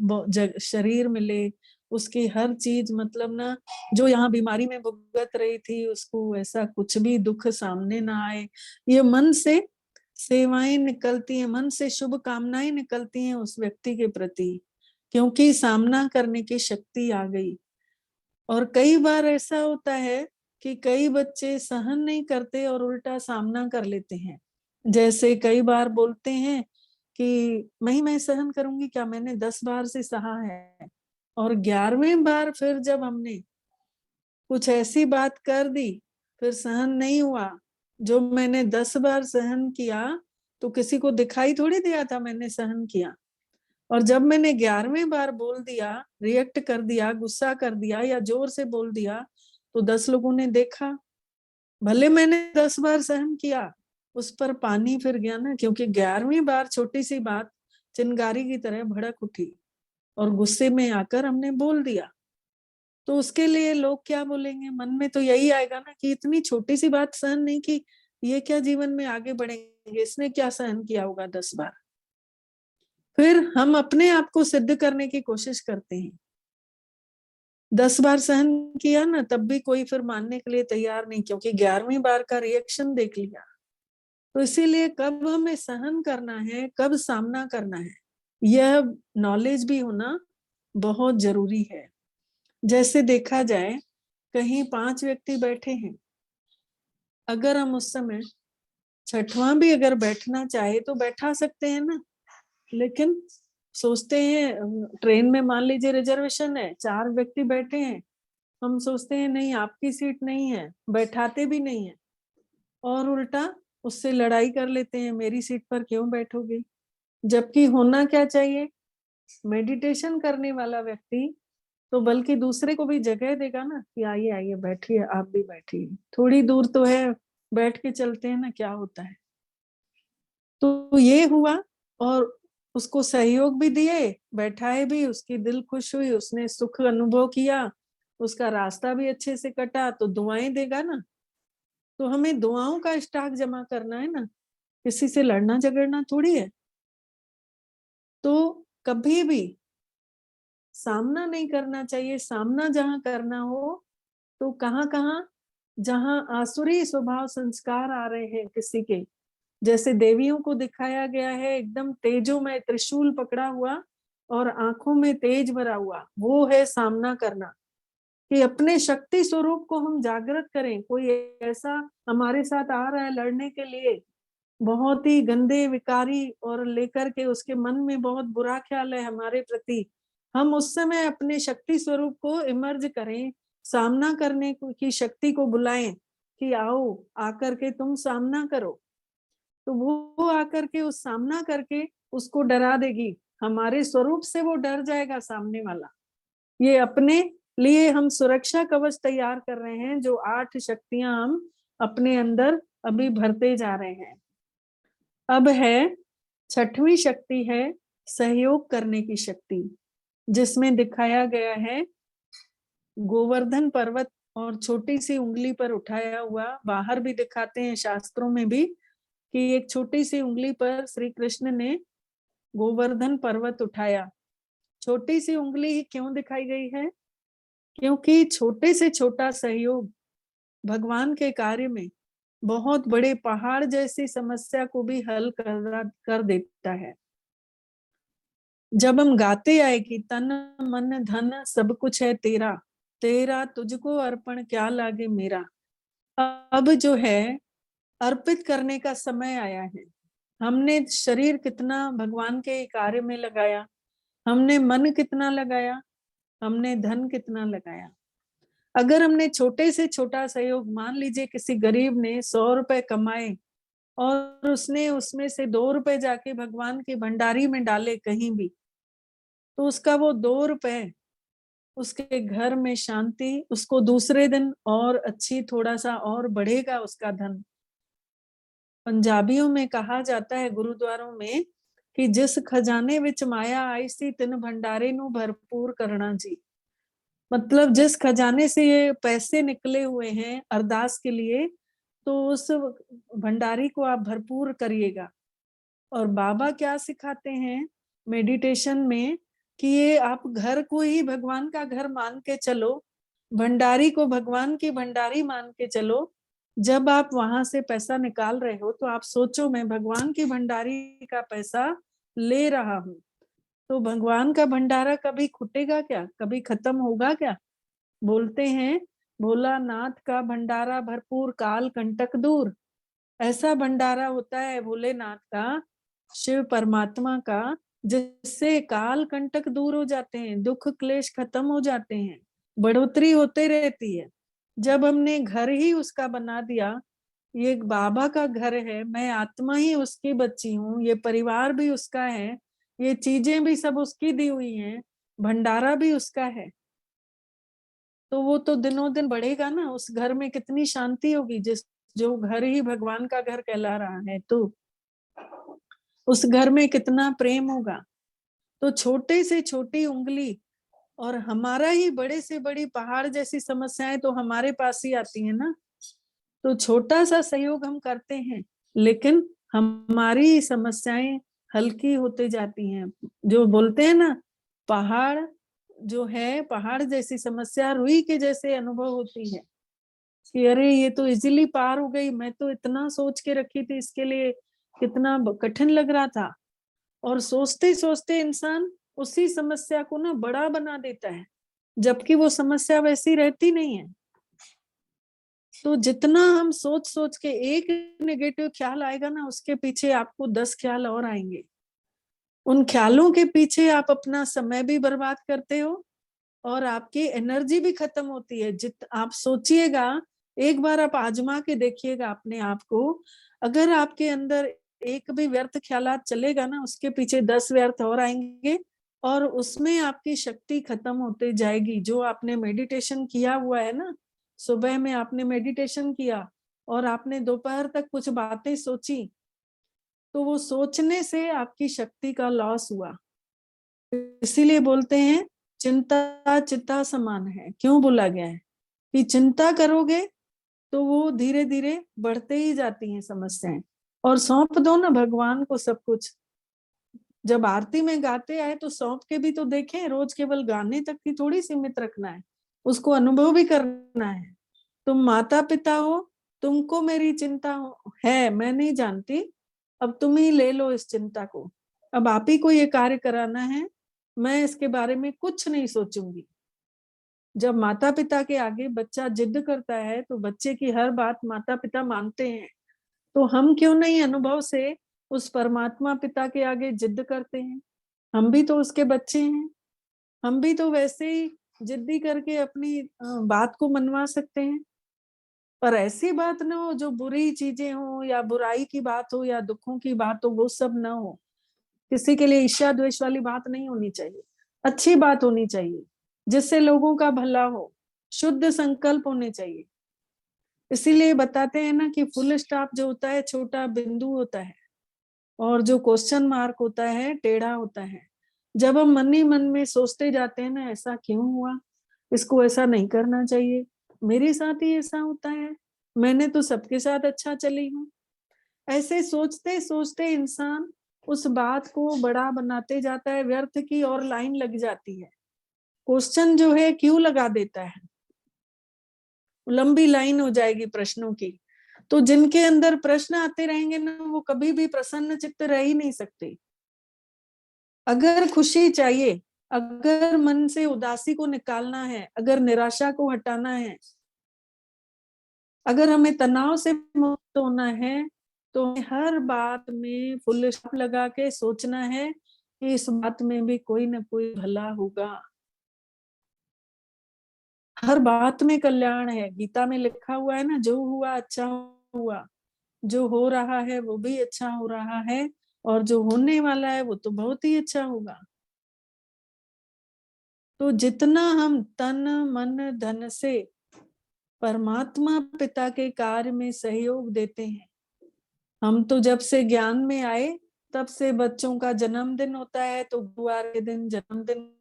शरीर मिले, उसकी हर चीज, मतलब ना, जो यहाँ बीमारी में भुगत रही थी उसको ऐसा कुछ भी दुख सामने ना आए। ये मन से सेवाएं निकलती हैं, मन से शुभ कामनाएं निकलती हैं उस व्यक्ति के प्रति, क्योंकि सामना करने की शक्ति आ गई। और कई बार ऐसा होता है कि कई बच्चे सहन नहीं करते और उल्टा सामना कर लेते हैं। जैसे कई बार बोलते हैं कि मैं सहन करूंगी क्या, मैंने 10 बार से सहा है, और 11वें बार फिर जब हमने कुछ ऐसी बात कर दी, फिर सहन नहीं हुआ। जो मैंने 10 बार सहन किया तो किसी को दिखाई थोड़ी दिया था मैंने सहन किया, और जब मैंने 11वें बार बोल दिया, रिएक्ट कर दिया, गुस्सा कर दिया या जोर से बोल दिया, तो 10 लोगों ने देखा। भले मैंने 10 बार सहन किया, उस पर पानी फिर गया ना, क्योंकि 11वीं बार छोटी सी बात चिंगारी की तरह भड़क उठी और गुस्से में आकर हमने बोल दिया। तो उसके लिए लोग क्या बोलेंगे, मन में तो यही आएगा ना कि इतनी छोटी सी बात सहन नहीं की, ये क्या जीवन में आगे बढ़ेंगे, इसने क्या सहन किया होगा 10 बार। फिर हम अपने आप को सिद्ध करने की कोशिश करते हैं। 10 बार सहन किया ना, तब भी कोई फिर मानने के लिए तैयार नहीं, क्योंकि 11वीं बार का रिएक्शन देख लिया। तो इसीलिए कब हमें सहन करना है, कब सामना करना है, यह नॉलेज भी होना बहुत जरूरी है। जैसे देखा जाए, कहीं 5 व्यक्ति बैठे हैं, अगर हम उस समय छठवां भी अगर बैठना चाहे तो बैठा सकते हैं ना, लेकिन सोचते हैं ट्रेन में मान लीजिए रिजर्वेशन है, 4 व्यक्ति बैठे हैं, हम सोचते हैं नहीं आपकी सीट नहीं है, बैठाते भी नहीं है, और उल्टा उससे लड़ाई कर लेते हैं, मेरी सीट पर क्यों बैठोगे। जबकि होना क्या चाहिए, मेडिटेशन करने वाला व्यक्ति तो बल्कि दूसरे को भी जगह देगा ना कि आइए आइए बैठिए, आप भी बैठिए, थोड़ी दूर तो है, बैठ के चलते हैं ना, क्या होता है। तो ये हुआ, और उसको सहयोग भी दिए, बैठाए भी, उसकी दिल खुश हुई, उसने सुख अनुभव किया, उसका रास्ता भी अच्छे से कटा, तो दुआएं देगा ना। तो हमें दुआओं का स्टॉक जमा करना है ना, किसी से लड़ना झगड़ना थोड़ी है। तो कभी भी सामना नहीं करना चाहिए। सामना जहां करना हो तो कहाँ कहाँ, जहां आसुरी स्वभाव संस्कार आ रहे हैं किसी के, जैसे देवियों को दिखाया गया है एकदम तेजो में त्रिशूल पकड़ा हुआ और आंखों में तेज भरा हुआ, वो है सामना करना। कि अपने शक्ति स्वरूप को हम जागृत करें। कोई ऐसा हमारे साथ आ रहा है लड़ने के लिए, बहुत ही गंदे विकारी, और लेकर के उसके मन में बहुत बुरा ख्याल है हमारे प्रति, हम उस समय अपने शक्ति स्वरूप को इमर्ज करें, सामना करने की शक्ति को बुलाएं कि आओ आकर के तुम सामना करो। तो वो आकर के उस सामना करके उसको डरा देगी, हमारे स्वरूप से वो डर जाएगा सामने वाला। ये अपने लिए हम सुरक्षा कवच तैयार कर रहे हैं, जो 8 शक्तियां हम अपने अंदर अभी भरते जा रहे हैं। अब है 6वीं शक्ति है सहयोग करने की शक्ति, जिसमें दिखाया गया है गोवर्धन पर्वत और छोटी सी उंगली पर उठाया हुआ, बाहर भी दिखाते हैं शास्त्रों में भी, कि एक छोटी सी उंगली पर श्री कृष्ण ने गोवर्धन पर्वत उठाया। छोटी सी उंगली ही क्यों दिखाई गई है, क्योंकि छोटे से छोटा सहयोग भगवान के कार्य में बहुत बड़े पहाड़ जैसी समस्या को भी हल कर देता है। जब हम गाते आए कि तन मन धन सब कुछ है तेरा, तेरा तुझको अर्पण क्या लागे मेरा, अब जो है अर्पित करने का समय आया है। हमने शरीर कितना भगवान के कार्य में लगाया, हमने मन कितना लगाया, हमने धन कितना लगाया। अगर हमने छोटे से छोटा सहयोग, मान लीजिए किसी गरीब ने 100 रुपए कमाए और उसने उसमें से 2 रुपए जाके भगवान के भंडारी में डाले कहीं भी, तो उसका वो 2 रुपए उसके घर में शांति, उसको दूसरे दिन और अच्छी थोड़ा सा और बढ़ेगा उसका धन। पंजाबियों में कहा जाता है गुरुद्वारों में कि जिस खजाने विच माया आई सी तिन भंडारे नु भरपूर करना जी। मतलब जिस खजाने से ये पैसे निकले हुए हैं अरदास के लिए, तो उस भंडारी को आप भरपूर करिएगा। और बाबा क्या सिखाते हैं मेडिटेशन में, कि ये आप घर को ही भगवान का घर मान के चलो, भंडारी को भगवान की भंडारी मान के चलो। जब आप वहां से पैसा निकाल रहे हो तो आप सोचो मैं भगवान की भंडारी का पैसा ले रहा हूँ, तो भगवान का भंडारा कभी खुटेगा क्या, कभी खत्म होगा क्या। बोलते हैं भोलानाथ का भंडारा भरपूर, काल कंटक दूर। ऐसा भंडारा होता है भोलेनाथ का, शिव परमात्मा का, जिससे काल कंटक दूर हो जाते हैं, दुख क्लेश खत्म हो जाते हैं, बढ़ोतरी होते रहती है। जब हमने घर ही उसका बना दिया, ये एक बाबा का घर है, मैं आत्मा ही उसकी बच्ची हूँ, ये परिवार भी उसका है, ये चीजें भी सब उसकी दी हुई हैं, भंडारा भी उसका है, तो वो तो दिनों दिन बढ़ेगा ना। उस घर में कितनी शांति होगी, जिस जो घर ही भगवान का घर कहला रहा है, तो उस घर में कितना प्रेम होगा। तो छोटे से छोटी उंगली, और हमारा ही बड़े से बड़ी पहाड़ जैसी समस्याएं तो हमारे पास ही आती है ना। तो छोटा सा सहयोग हम करते हैं, लेकिन हमारी समस्याएं हल्की होते जाती हैं। जो बोलते हैं ना, पहाड़ जो है, पहाड़ जैसी समस्या रुई के जैसे अनुभव होती है कि अरे ये तो इजीली पार हो गई, मैं तो इतना सोच के रखी थी इसके लिए, कितना कठिन लग रहा था। और सोचते सोचते इंसान उसी समस्या को ना बड़ा बना देता है, जबकि वो समस्या वैसी रहती नहीं है। तो जितना हम सोच सोच के, एक नेगेटिव ख्याल आएगा ना, उसके पीछे आपको 10 ख्याल और आएंगे। उन ख्यालों के पीछे आप अपना समय भी बर्बाद करते हो, और आपकी एनर्जी भी खत्म होती है। जित आप सोचिएगा, एक बार आप आजमा के देखिएगा अपने आप को, अगर आपके अंदर एक भी व्यर्थ ख्यालात चलेगा ना, उसके पीछे 10 व्यर्थ और आएंगे, और उसमें आपकी शक्ति खत्म होते जाएगी। जो आपने मेडिटेशन किया हुआ है ना, सुबह में आपने मेडिटेशन किया और आपने दोपहर तक कुछ बातें सोची, तो वो सोचने से आपकी शक्ति का लॉस हुआ। इसीलिए बोलते हैं चिंता चिता समान है। क्यों बोला गया है कि चिंता करोगे तो वो धीरे धीरे बढ़ते ही जाती हैं समस्याएं। और सौंप दो ना भगवान को सब कुछ। जब आरती में गाते आए तो सौंप के भी तो देखें, रोज केवल गाने तक ही थोड़ी सीमित रखना है, उसको अनुभव भी करना है। तुम माता पिता हो, तुमको मेरी चिंता है, मैं नहीं जानती, अब तुम ही ले लो इस चिंता को, अब आप ही को ये कार्य कराना है, मैं इसके बारे में कुछ नहीं सोचूंगी। जब माता पिता के आगे बच्चा जिद करता है तो बच्चे की हर बात माता पिता मानते हैं, तो हम क्यों नहीं अनुभव से उस परमात्मा पिता के आगे जिद करते हैं। हम भी तो उसके बच्चे हैं, हम भी तो वैसे ही जिद्दी करके अपनी बात को मनवा सकते हैं। पर ऐसी बात ना हो जो बुरी चीजें हो, या बुराई की बात हो, या दुखों की बात हो, वो सब ना हो। किसी के लिए ईर्ष्या द्वेष वाली बात नहीं होनी चाहिए, अच्छी बात होनी चाहिए, जिससे लोगों का भला हो, शुद्ध संकल्प होने चाहिए। इसीलिए बताते हैं ना कि फुल स्टॉप जो होता है छोटा बिंदु होता है, और जो क्वेश्चन मार्क होता है टेढ़ा होता है। जब हम मन ही मन में सोचते जाते हैं ना, ऐसा क्यों हुआ, इसको ऐसा नहीं करना चाहिए, मेरे साथ ही ऐसा होता है, मैंने तो सबके साथ अच्छा चली हूँ, ऐसे सोचते सोचते इंसान उस बात को बड़ा बनाते जाता है, व्यर्थ की और लाइन लग जाती है। क्वेश्चन जो है क्यों लगा देता है, लंबी लाइन हो जाएगी प्रश्नों की। तो जिनके अंदर प्रश्न आते रहेंगे ना, वो कभी भी प्रसन्न चित्त रह ही नहीं सकते। अगर खुशी चाहिए, अगर मन से उदासी को निकालना है, अगर निराशा को हटाना है, अगर हमें तनाव से मुक्त होना है, तो हर बात में फुल स्टॉप लगा के सोचना है कि इस बात में भी कोई ना कोई भला होगा। हर बात में कल्याण है। गीता में लिखा हुआ है ना, जो हुआ अच्छा हुआ, जो हो रहा है वो भी अच्छा हो रहा है, और जो होने वाला है वो तो बहुत ही अच्छा होगा। तो जितना हम तन मन धन से परमात्मा पिता के कार्य में सहयोग देते हैं, हम तो जब से ज्ञान में आए तब से बच्चों का जन्मदिन होता है तो गुरुवार के दिन जन्मदिन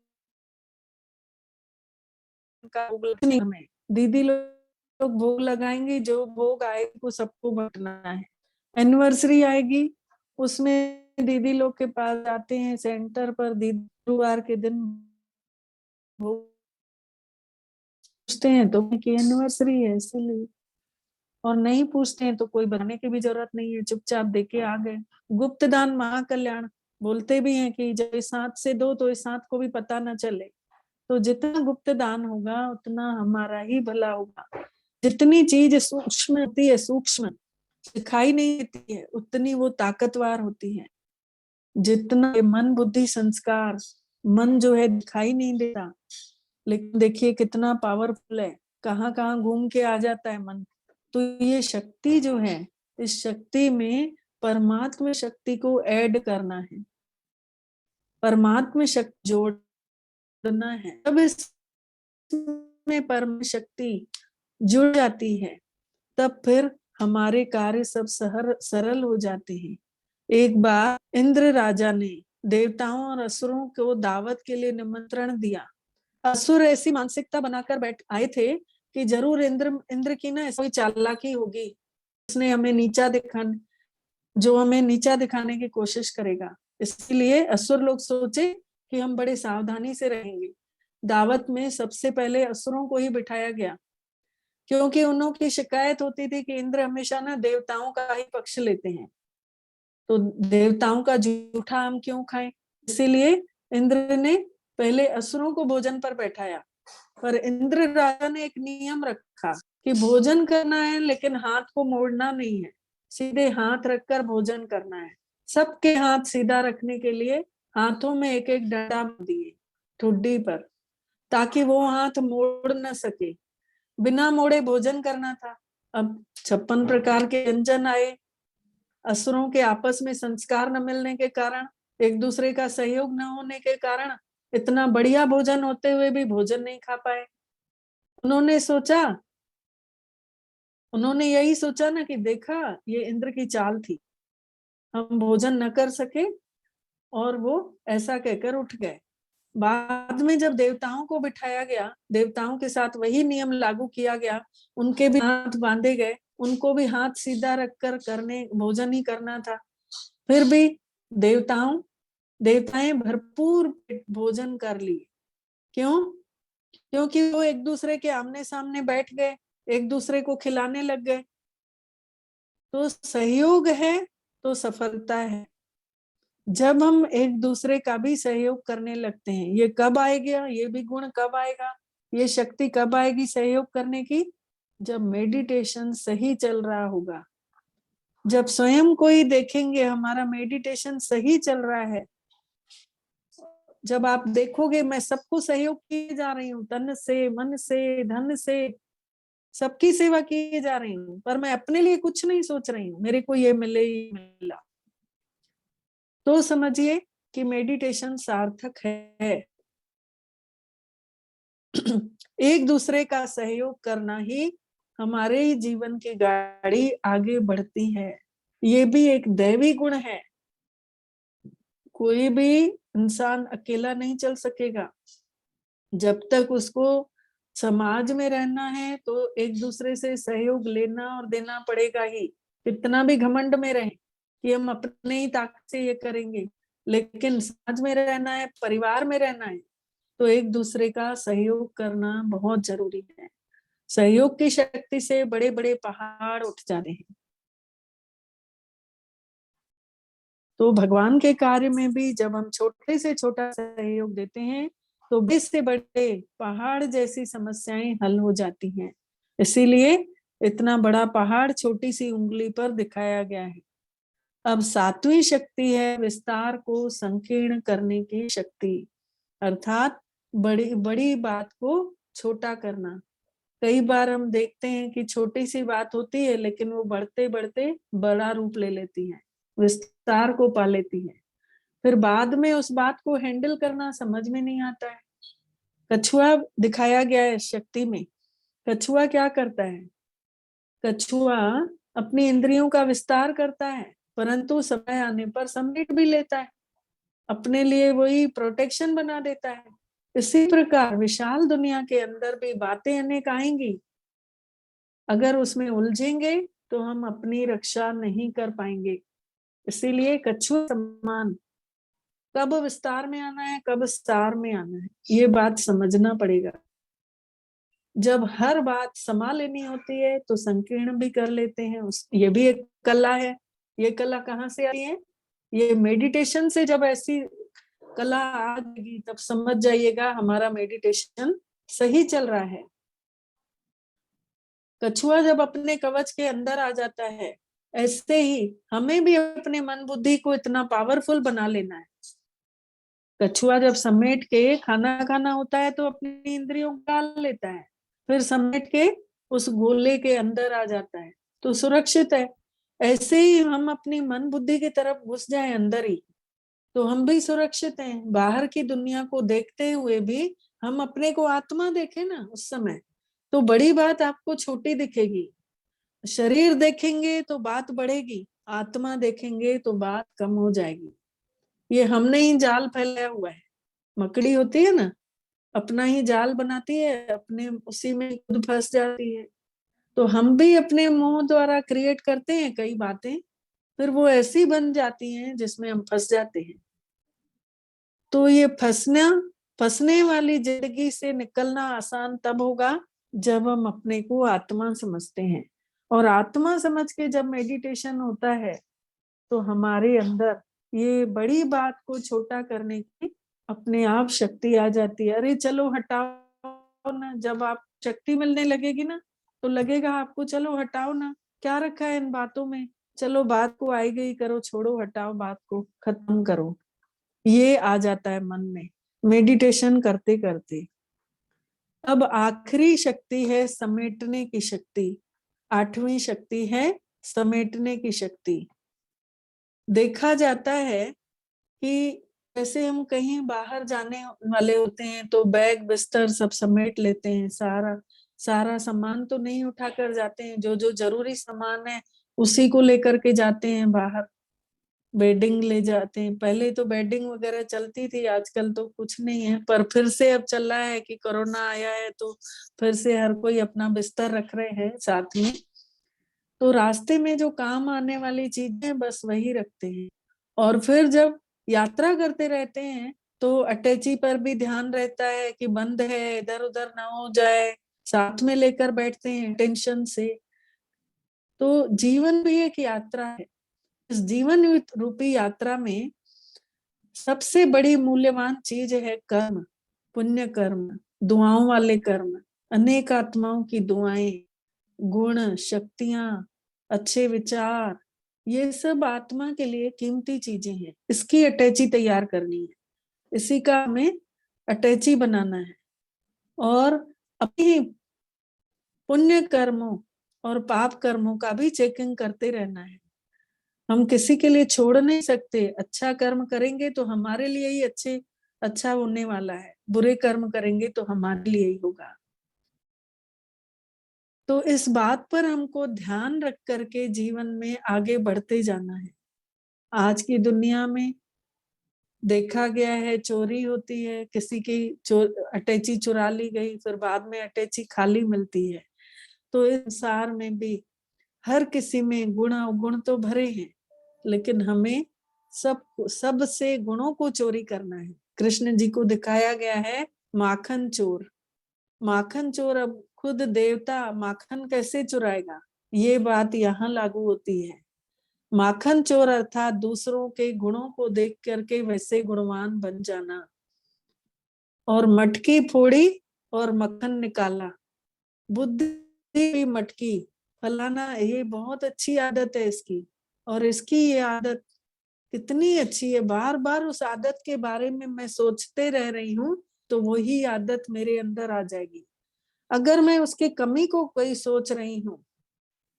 का भोग नहीं, हमें दीदी लोग भोग लगाएंगे, जो भोग आएगी वो सबको बांटना है। एनिवर्सरी आएगी, उसमें दीदी लोग के पास जाते हैं सेंटर पर, दीदी गुरुवार के दिन भोग पूछते हैं तो की एनिवर्सरी है इसीलिए, और नहीं पूछते हैं तो कोई बनाने की भी जरूरत नहीं है, चुपचाप देके आ गए। गुप्त दान महाकल्याण बोलते भी हैं कि जब इस हाथ से दो तो इस हाथ को भी पता ना चले, तो जितना गुप्त दान होगा उतना हमारा ही भला होगा। जितनी चीज सूक्ष्म होती है, सूक्ष्म दिखाई नहीं देती है, उतनी वो ताकतवर होती है। जितना मन बुद्धि संस्कार, मन जो है दिखाई नहीं देता, लेकिन देखिए कितना पावरफुल है, कहाँ कहाँ घूम के आ जाता है मन। तो ये शक्ति जो है, इस शक्ति में परमात्मा शक्ति को ऐड करना है, परमात्मा शक्ति जोड़ना है। तब इसमें परम शक्ति जुड़ जाती है, तब फिर हमारे कार्य सब सरल हो जाते हैं। एक बार इंद्र राजा ने देवताओं और असुरों को दावत के लिए निमंत्रण दिया। असुर ऐसी मानसिकता बनाकर बैठ आए थे कि जरूर इंद्र की ना ऐसी चालाकी होगी, उसने हमें नीचा दिखाने, जो हमें नीचा दिखाने की कोशिश करेगा। इसलिए असुर लोग सोचे कि हम बड़े सावधानी से रहेंगे। दावत में सबसे पहले असुरों को ही बिठाया गया, क्योंकि उन्हों की शिकायत होती थी कि इंद्र हमेशा ना देवताओं का ही पक्ष लेते हैं, तो देवताओं का जूठा हम क्यों खाएं। इसीलिए इंद्र ने पहले असुरों को भोजन पर बैठाया। पर इंद्र राजा ने एक नियम रखा कि भोजन करना है, लेकिन हाथ को मोड़ना नहीं है, सीधे हाथ रखकर भोजन करना है। सबके हाथ सीधा रखने के लिए हाथों में एक एक डंडा दिए ठुड्डी पर, ताकि वो हाथ मोड़ न सके। बिना मोड़े भोजन करना था। अब 56 प्रकार के व्यंजन आए। असुरों के आपस में संस्कार न मिलने के कारण, एक दूसरे का सहयोग न होने के कारण, इतना बढ़िया भोजन होते हुए भी भोजन नहीं खा पाए। उन्होंने यही सोचा ना कि देखा, ये इंद्र की चाल थी, हम भोजन न कर सके और वो ऐसा कहकर उठ गए। बाद में जब देवताओं को बिठाया गया, देवताओं के साथ वही नियम लागू किया गया, उनके भी हाथ बांधे गए, उनको भी हाथ सीधा रखकर करने भोजन ही करना था। फिर भी देवताएं भरपूर भोजन कर लिए। क्यों? क्योंकि वो एक दूसरे के आमने सामने बैठ गए, एक दूसरे को खिलाने लग गए। तो सहयोग है तो सफलता है। जब हम एक दूसरे का भी सहयोग करने लगते हैं, ये कब आएगा, ये भी गुण कब आएगा, ये शक्ति कब आएगी सहयोग करने की? जब मेडिटेशन सही चल रहा होगा, जब स्वयं कोई देखेंगे हमारा मेडिटेशन सही चल रहा है, जब आप देखोगे मैं सबको सहयोग किए जा रही हूँ, तन से मन से धन से सबकी सेवा किए जा रही हूँ, पर मैं अपने लिए कुछ नहीं सोच रही हूँ, मेरे को ये मिले ही मिला, तो समझिए कि मेडिटेशन सार्थक है। एक दूसरे का सहयोग करना ही हमारे जीवन की गाड़ी आगे बढ़ती है। ये भी एक दैवी गुण है। कोई भी इंसान अकेला नहीं चल सकेगा। जब तक उसको समाज में रहना है तो एक दूसरे से सहयोग लेना और देना पड़ेगा ही। कितना भी घमंड में रहे कि हम अपने ही ताकत से ये करेंगे, लेकिन समाज में रहना है, परिवार में रहना है, तो एक दूसरे का सहयोग करना बहुत जरूरी है। सहयोग की शक्ति से बड़े बड़े पहाड़ उठ जाते हैं। तो भगवान के कार्य में भी जब हम छोटे से छोटा सहयोग देते हैं तो बड़े से बड़े पहाड़ जैसी समस्याएं हल हो जाती हैं। इसीलिए इतना बड़ा पहाड़ छोटी सी उंगली पर दिखाया गया है। अब 7वीं शक्ति है विस्तार को संकीर्ण करने की शक्ति, अर्थात बड़ी बड़ी बात को छोटा करना। कई बार हम देखते हैं कि छोटी सी बात होती है, लेकिन वो बढ़ते बढ़ते बड़ा रूप ले लेती है, विस्तार को पा लेती है। फिर बाद में उस बात को हैंडल करना समझ में नहीं आता है। कछुआ दिखाया गया है शक्ति में। कछुआ क्या करता है? कछुआ अपनी इंद्रियों का विस्तार करता है, परंतु समय आने पर समेट भी लेता है, अपने लिए वही प्रोटेक्शन बना देता है। इसी प्रकार विशाल दुनिया के अंदर भी बातें अनेक आएंगी, अगर उसमें उलझेंगे तो हम अपनी रक्षा नहीं कर पाएंगे। इसीलिए कछुआ समान कब विस्तार में आना है, कब विस्तार में आना है, ये बात समझना पड़ेगा। जब हर बात समा लेनी होती है तो संकीर्ण भी कर लेते हैं। ये भी एक कला है। ये कला कहाँ से आती है? ये मेडिटेशन से जब ऐसी कला आ जाएगी, तब समझ जाइएगा हमारा मेडिटेशन सही चल रहा है। कछुआ जब अपने कवच के अंदर आ जाता है, ऐसे ही हमें भी अपने मन बुद्धि को इतना पावरफुल बना लेना है। कछुआ जब समेट के खाना खाना होता है तो अपनी इंद्रियों को डाल लेता है, फिर समेट के उस गोले के अंदर आ जाता है तो सुरक्षित है। ऐसे ही हम अपनी मन बुद्धि की तरफ घुस जाए अंदर ही, तो हम भी सुरक्षित हैं। बाहर की दुनिया को देखते हुए भी हम अपने को आत्मा देखें ना उस समय, तो बड़ी बात आपको छोटी दिखेगी। शरीर देखेंगे तो बात बढ़ेगी, आत्मा देखेंगे तो बात कम हो जाएगी। ये हमने ही जाल फैलाया हुआ है। मकड़ी होती है ना, अपना ही जाल बनाती है, अपने उसी में खुद फंस जाती है। तो हम भी अपने मुंह द्वारा क्रिएट करते हैं कई बातें, फिर वो ऐसी बन जाती हैं जिसमें हम फंस जाते हैं। तो ये फंसने वाली जिंदगी से निकलना आसान तब होगा जब हम अपने को आत्मा समझते हैं। और आत्मा समझ के जब मेडिटेशन होता है तो हमारे अंदर ये बड़ी बात को छोटा करने की अपने आप शक्ति आ जाती है। अरे चलो हटाओ ना, जब आप शक्ति मिलने लगेगी ना तो लगेगा आपको चलो हटाओ ना, क्या रखा है इन बातों में, चलो बात को आई गई करो, छोड़ो हटाओ, बात को खत्म करो। ये आ जाता है मन में मेडिटेशन करते करते। अब आखिरी शक्ति है समेटने की शक्ति। आठवीं शक्ति है समेटने की शक्ति। देखा जाता है कि जैसे हम कहीं बाहर जाने वाले होते हैं तो बैग बिस्तर सब समेट लेते हैं, सारा सारा सामान तो नहीं उठा कर जाते हैं, जो जो जरूरी सामान है उसी को लेकर के जाते हैं बाहर। बेडिंग ले जाते हैं, पहले तो बेडिंग वगैरह चलती थी, आजकल तो कुछ नहीं है, पर फिर से अब चल रहा है कि कोरोना आया है तो फिर से हर कोई अपना बिस्तर रख रहे हैं साथ में। तो रास्ते में जो काम आने वाली चीजें बस वही रखते हैं। और फिर जब यात्रा करते रहते हैं तो अटैची पर भी ध्यान रहता है कि बंद है, इधर उधर ना हो जाए, साथ में लेकर बैठते हैं टेंशन से। तो जीवन भी एक यात्रा है। इस जीवन रूपी यात्रा में सबसे बड़ी मूल्यवान चीज है कर्म, पुण्य कर्म, दुआओं वाले कर्म, अनेक आत्माओं की दुआएं, गुण, शक्तियां, अच्छे विचार, ये सब आत्मा के लिए कीमती चीजें हैं। इसकी अटैची तैयार करनी है, इसी का हमें अटैची बनाना है। और अपनी पुण्य कर्मों और पाप कर्मों का भी चेकिंग करते रहना है। हम किसी के लिए छोड़ नहीं सकते। अच्छा कर्म करेंगे तो हमारे लिए ही अच्छा होने वाला है, बुरे कर्म करेंगे तो हमारे लिए ही होगा। तो इस बात पर हमको ध्यान रख करके जीवन में आगे बढ़ते जाना है। आज की दुनिया में देखा गया है चोरी होती है, किसी की अटैची चुरा ली गई, फिर बाद में अटैची खाली मिलती है। तो इस संसार में भी हर किसी में गुण अवगुण तो भरे हैं, लेकिन हमें सब से गुणों को चोरी करना है। कृष्ण जी को दिखाया गया है माखन चोर। माखन चोर अब खुद देवता माखन कैसे चुराएगा, ये बात यहाँ लागू होती है। माखन चोर अर्थात दूसरों के गुणों को देख करके वैसे गुणवान बन जाना। और मटकी फोड़ी और मक्खन निकाला, बुद्धि मटकी, फलाना ये बहुत अच्छी आदत है इसकी, और इसकी ये आदत कितनी अच्छी है, बार बार उस आदत के बारे में मैं सोचते रह रही हूँ तो वही आदत मेरे अंदर आ जाएगी। अगर मैं उसकी कमी को कोई सोच रही हूँ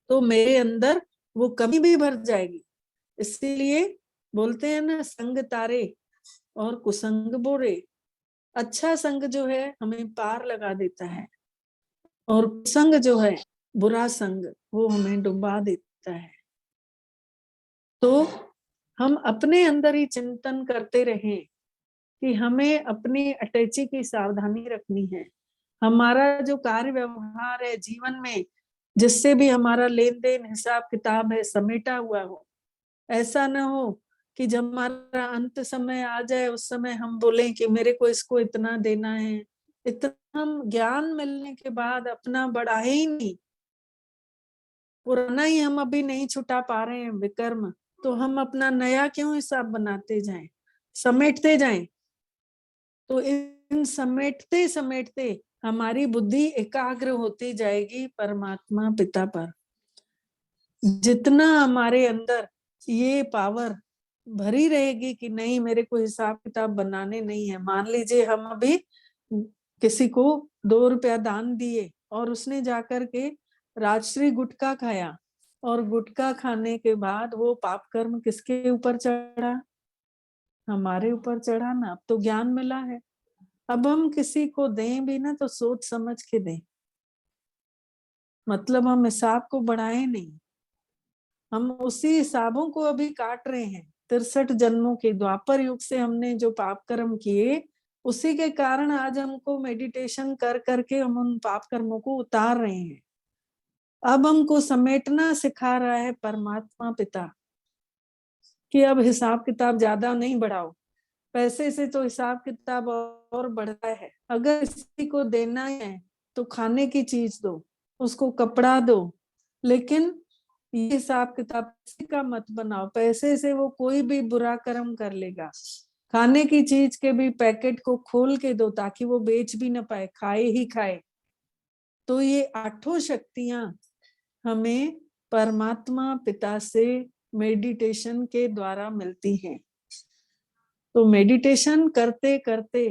तो मेरे अंदर वो कमी भी भर जाएगी। इसीलिए बोलते हैं ना, संग तारे और कुसंग बोरे। अच्छा संग जो है हमें पार लगा देता है, और कुसंग जो है बुरा संग वो हमें डुबा देता है। तो हम अपने अंदर ही चिंतन करते रहें कि हमें अपनी अटैची की सावधानी रखनी है। हमारा जो कार्य व्यवहार है जीवन में, जिससे भी हमारा लेन देन हिसाब किताब है समेटा हुआ हो, ऐसा ना हो कि जब हमारा अंत समय आ जाए उस समय हम बोलें कि मेरे को इसको इतना देना है। इतना हम ज्ञान मिलने के बाद अपना बढ़ा ही नहीं, पुराना ही हम अभी नहीं छुटा पा रहे हैं विकर्म, तो हम अपना नया क्यों हिसाब बनाते जाएं, समेटते जाएं। तो इन समेटते समेटते हमारी बुद्धि एकाग्र होती जाएगी परमात्मा पिता पर। जितना हमारे अंदर ये पावर भरी रहेगी कि नहीं मेरे को हिसाब किताब बनाने नहीं है। मान लीजिए हम अभी किसी को 2 रुपया दान दिए और उसने जाकर के राजश्री गुटखा खाया, और गुटखा खाने के बाद वो पाप कर्म किसके ऊपर चढ़ा? हमारे ऊपर चढ़ा ना। अब तो ज्ञान मिला है, अब हम किसी को दें भी ना तो सोच समझ के दें। मतलब हम हिसाब को बढ़ाए नहीं, हम उसी हिसाबों को अभी काट रहे हैं। 63 जन्मों के द्वापर युग से हमने जो पाप कर्म किए, उसी के कारण आज हमको मेडिटेशन कर करके हम उन पाप कर्मों को उतार रहे हैं। अब हमको समेटना सिखा रहा है परमात्मा पिता कि अब हिसाब किताब ज्यादा नहीं बढ़ाओ। पैसे से तो हिसाब किताब और बढ़ता है। अगर किसी को देना है तो खाने की चीज दो, उसको कपड़ा दो, लेकिन ये हिसाब किताब पैसे का मत बनाओ। पैसे से वो कोई भी बुरा कर्म कर लेगा। खाने की चीज के भी पैकेट को खोल के दो ताकि वो बेच भी ना पाए, खाए ही खाए। तो ये 8 शक्तियां हमें परमात्मा पिता से मेडिटेशन के द्वारा मिलती हैं। तो मेडिटेशन करते करते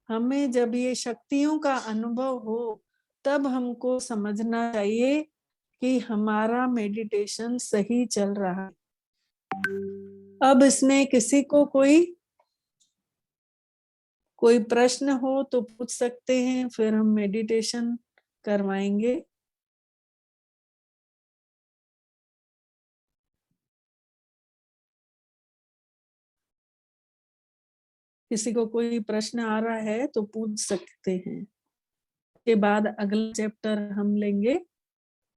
हमें जब ये शक्तियों का अनुभव हो, तब हमको समझना चाहिए कि हमारा मेडिटेशन सही चल रहा है। अब इसमें किसी को कोई प्रश्न हो तो पूछ सकते हैं, फिर हम मेडिटेशन करवाएंगे। किसी को कोई प्रश्न आ रहा है तो पूछ सकते हैं। के बाद अगला चैप्टर हम लेंगे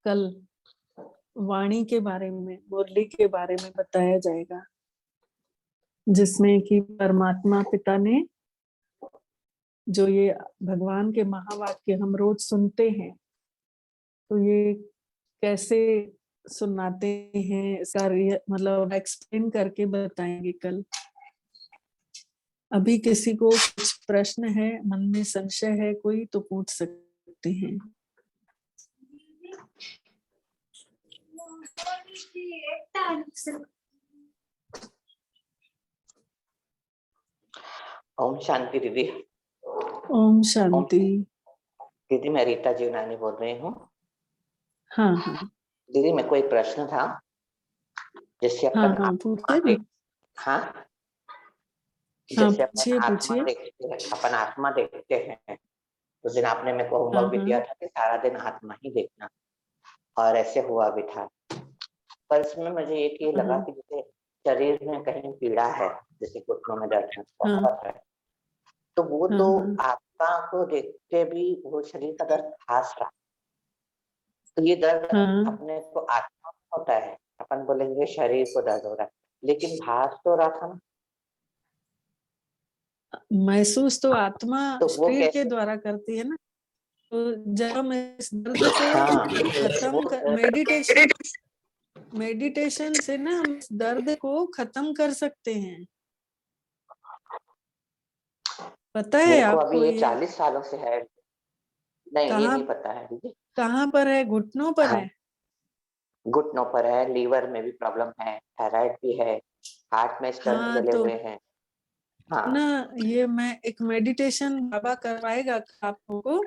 कल। वाणी के बारे में, मुरली के बारे में बताया जाएगा, जिसमें कि परमात्मा पिता ने जो ये भगवान के महावाक्य हम रोज सुनते हैं, तो ये कैसे सुनाते हैं इसका मतलब एक्सप्लेन करके बताएंगे कल। अभी किसी को कुछ प्रश्न है, मन में संशय है कोई, तो पूछ सकते हैं। ओम शांति दीदी। ओम शांति। दीदी मैं रीता जीवनानी बोल रही हूँ। हाँ हाँ दीदी मेरे को एक प्रश्न था, जैसे हाँ अपन हाँ पूछिए ना। हाँ हाँ जैसे अपन पूछिए आत्मा पूछिए। देखते हैं, अपन आत्मा देखते हैं। उस दिन आपने मेरे को हाँ होमवर्क भी दिया हाँ था कि सारा दिन आत्मा ही देखना, और ऐसे हुआ भी था। पर इसमें मुझे एक ये लगा हाँ कि जैसे शरीर में कहीं पीड़ा है, जैसे घुटनों में दर्द है, हाँ बहुत है, तो वो हाँ तो हाँ आत्मा को देख के भी वो शरीर का दर्द खास रहा। तो ये दर्द हाँ। अपने को आत्मा में होता है, अपन बोलेंगे शरीर को दर्द हो रहा है, लेकिन भास तो रहा था ना। महसूस तो आत्मा तो वो शरीर के कैसे? द्वारा करती है ना। तो जब हम इस दर्द को हाँ खत्म कर, मेडिटेशन से ना हम इस दर्द को खत्म कर सकते हैं। पता है मेरे को अभी आपको ये ये 40 सालों से है। नहीं ये कहाँ नहीं पता है दीदी। कहाँ पर है? घुटनों पर हाँ है? घुटनों पर है, लीवर में भी प्रॉब्लम है, थायराइड भी है, हार्ट में स्टंट हाँ डले तो हुए हैं। हाँ ना, ये मैं एक मेडिटेशन बाबा करवाएगा आप लोगों को,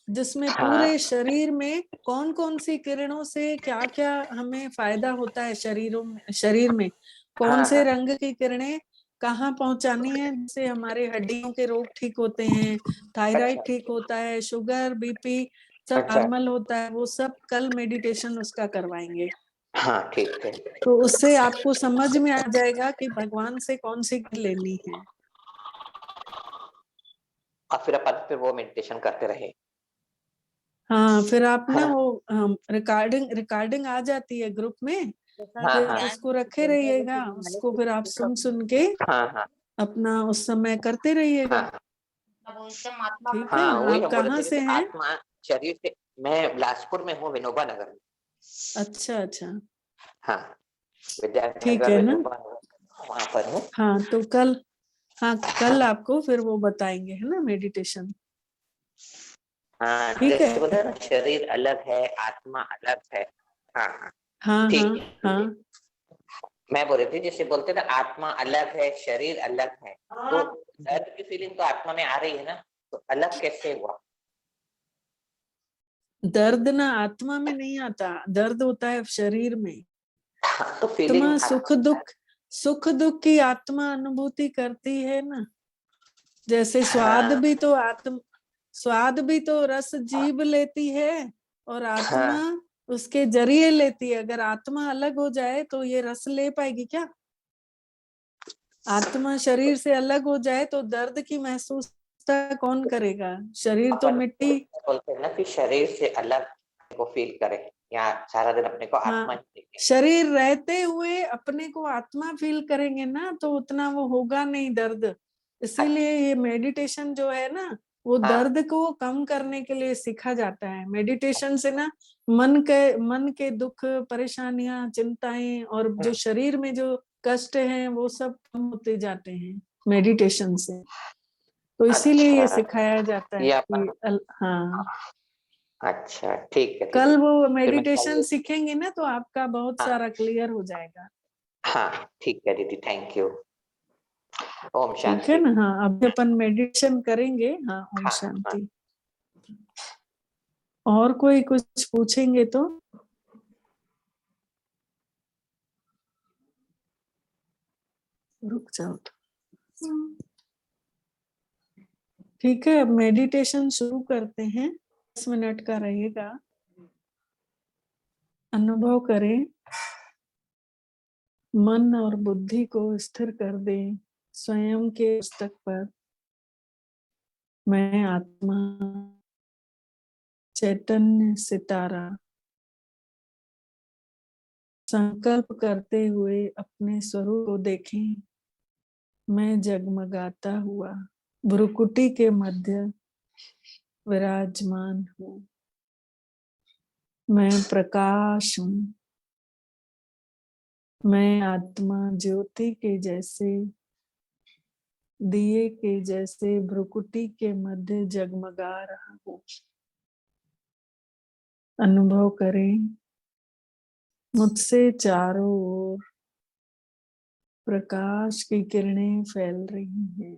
जिसमें हाँ पूरे शरीर में कौन कौन सी किरणों से क्या क्या हमें फायदा होता है। शरीर में कौन हाँ से हाँ। रंग की किरणें कहाँ पहुंचानी है, जिससे हमारे हड्डियों के रोग ठीक होते हैं, थायराइड अच्छा ठीक होता है, शुगर बीपी सब अच्छा। नॉर्मल होता है। वो सब कल मेडिटेशन उसका करवाएंगे। हाँ ठीक है। तो उससे आपको समझ में आ जाएगा कि भगवान से कौन सी लेनी है। और फिर अपन फिर वो मेडिटेशन करते रहे। हाँ फिर आप है ना ना? वो रिकॉर्डिंग आ जाती है ग्रुप में, हाँ फिर हाँ उसको रखे रहिएगा, उसको फिर आप सुन सुन के हाँ हाँ अपना उस समय करते रहिएगा। हाँ ठीक है हाँ। ना? वही आप हम बोले कहाँ थे, से जैसे हैं? आत्मा शरीर से। मैं बिलासपुर में हूँ, विनोबा नगर में। अच्छा अच्छा हाँ विद्यार्थी ठीक नगर है ना। विनोबा नगर वहाँ पर हूँ। हाँ तो हाँ, कल आपको फिर वो बताएंगे, है ना, मेडिटेशन। हाँ, ठीक है। जैसे बोलते हैं ना, शरीर अलग है, आत्मा अलग है। हाँ हाँ, हाँ ठीक हाँ है, ठीक है। हाँ मैं बोल रही थी, जैसे बोलते हैं ना, आत्मा अलग है, शरीर अलग है, तो दर्द की फीलिंग तो आत्मा में आ रही है ना, तो अलग कैसे हुआ? दर्द ना आत्मा में नहीं आता, दर्द होता है शरीर में। हाँ, तो फीलिंग आत्मा सुख दुख की आत्मा अनुभूति करती है ना। जैसे हाँ स्वाद भी तो रस जीभ लेती है, और आत्मा हाँ, उसके जरिए लेती है। अगर आत्मा अलग हो जाए तो ये रस ले पाएगी क्या? आत्मा शरीर से अलग हो जाए तो दर्द की महसूसता कौन करेगा? शरीर तो अपन मिट्टी। बोलते हैं ना कि शरीर से अलग को फील करे, या सारा दिन अपने को आत्मा ही हाँ, देखे। शरीर रहते हुए अपने को आत्मा फील करेंगे ना, तो उतना वो होगा नहीं दर्द। इसीलिए ये मेडिटेशन जो है ना, वो हाँ दर्द को कम करने के लिए सीखा जाता है। मेडिटेशन से ना मन के दुख, परेशानियां, चिंताएं और जो शरीर में जो कष्ट हैं वो सब कम होते जाते हैं मेडिटेशन से। तो इसीलिए ये अच्छा, सिखाया जाता है ये कि अपन, हाँ, अच्छा ठीक है कल दीदी, वो फिर मैं मेडिटेशन कल, सीखेंगे ना तो आपका बहुत हाँ सारा क्लियर हो जाएगा। हाँ ठीक है दीदी, थैंक यू। ओम ठीक है शांति। ना? हाँ, अभी अपन मेडिटेशन करेंगे। हाँ, ओम हाँ हाँ, शांति। और कोई कुछ पूछेंगे तो रुक जाओ तो। ठीक है, अब मेडिटेशन शुरू करते हैं। 10 मिनट का रहेगा। अनुभव करें, मन और बुद्धि को स्थिर कर दें स्वयं के पुस्तक पर। मैं आत्मा, चैतन्य सितारा। संकल्प करते हुए अपने स्वरूप को देखें। मैं जगमगाता हुआ भ्रुकुटी के मध्य विराजमान हूँ। मैं प्रकाश हूँ। मैं आत्मा ज्योति के जैसे, दिए के जैसे भ्रुकुटी के मध्य जगमगा रहा हूँ। अनुभव करें, मुझसे चारों ओर प्रकाश की किरणें फैल रही हैं।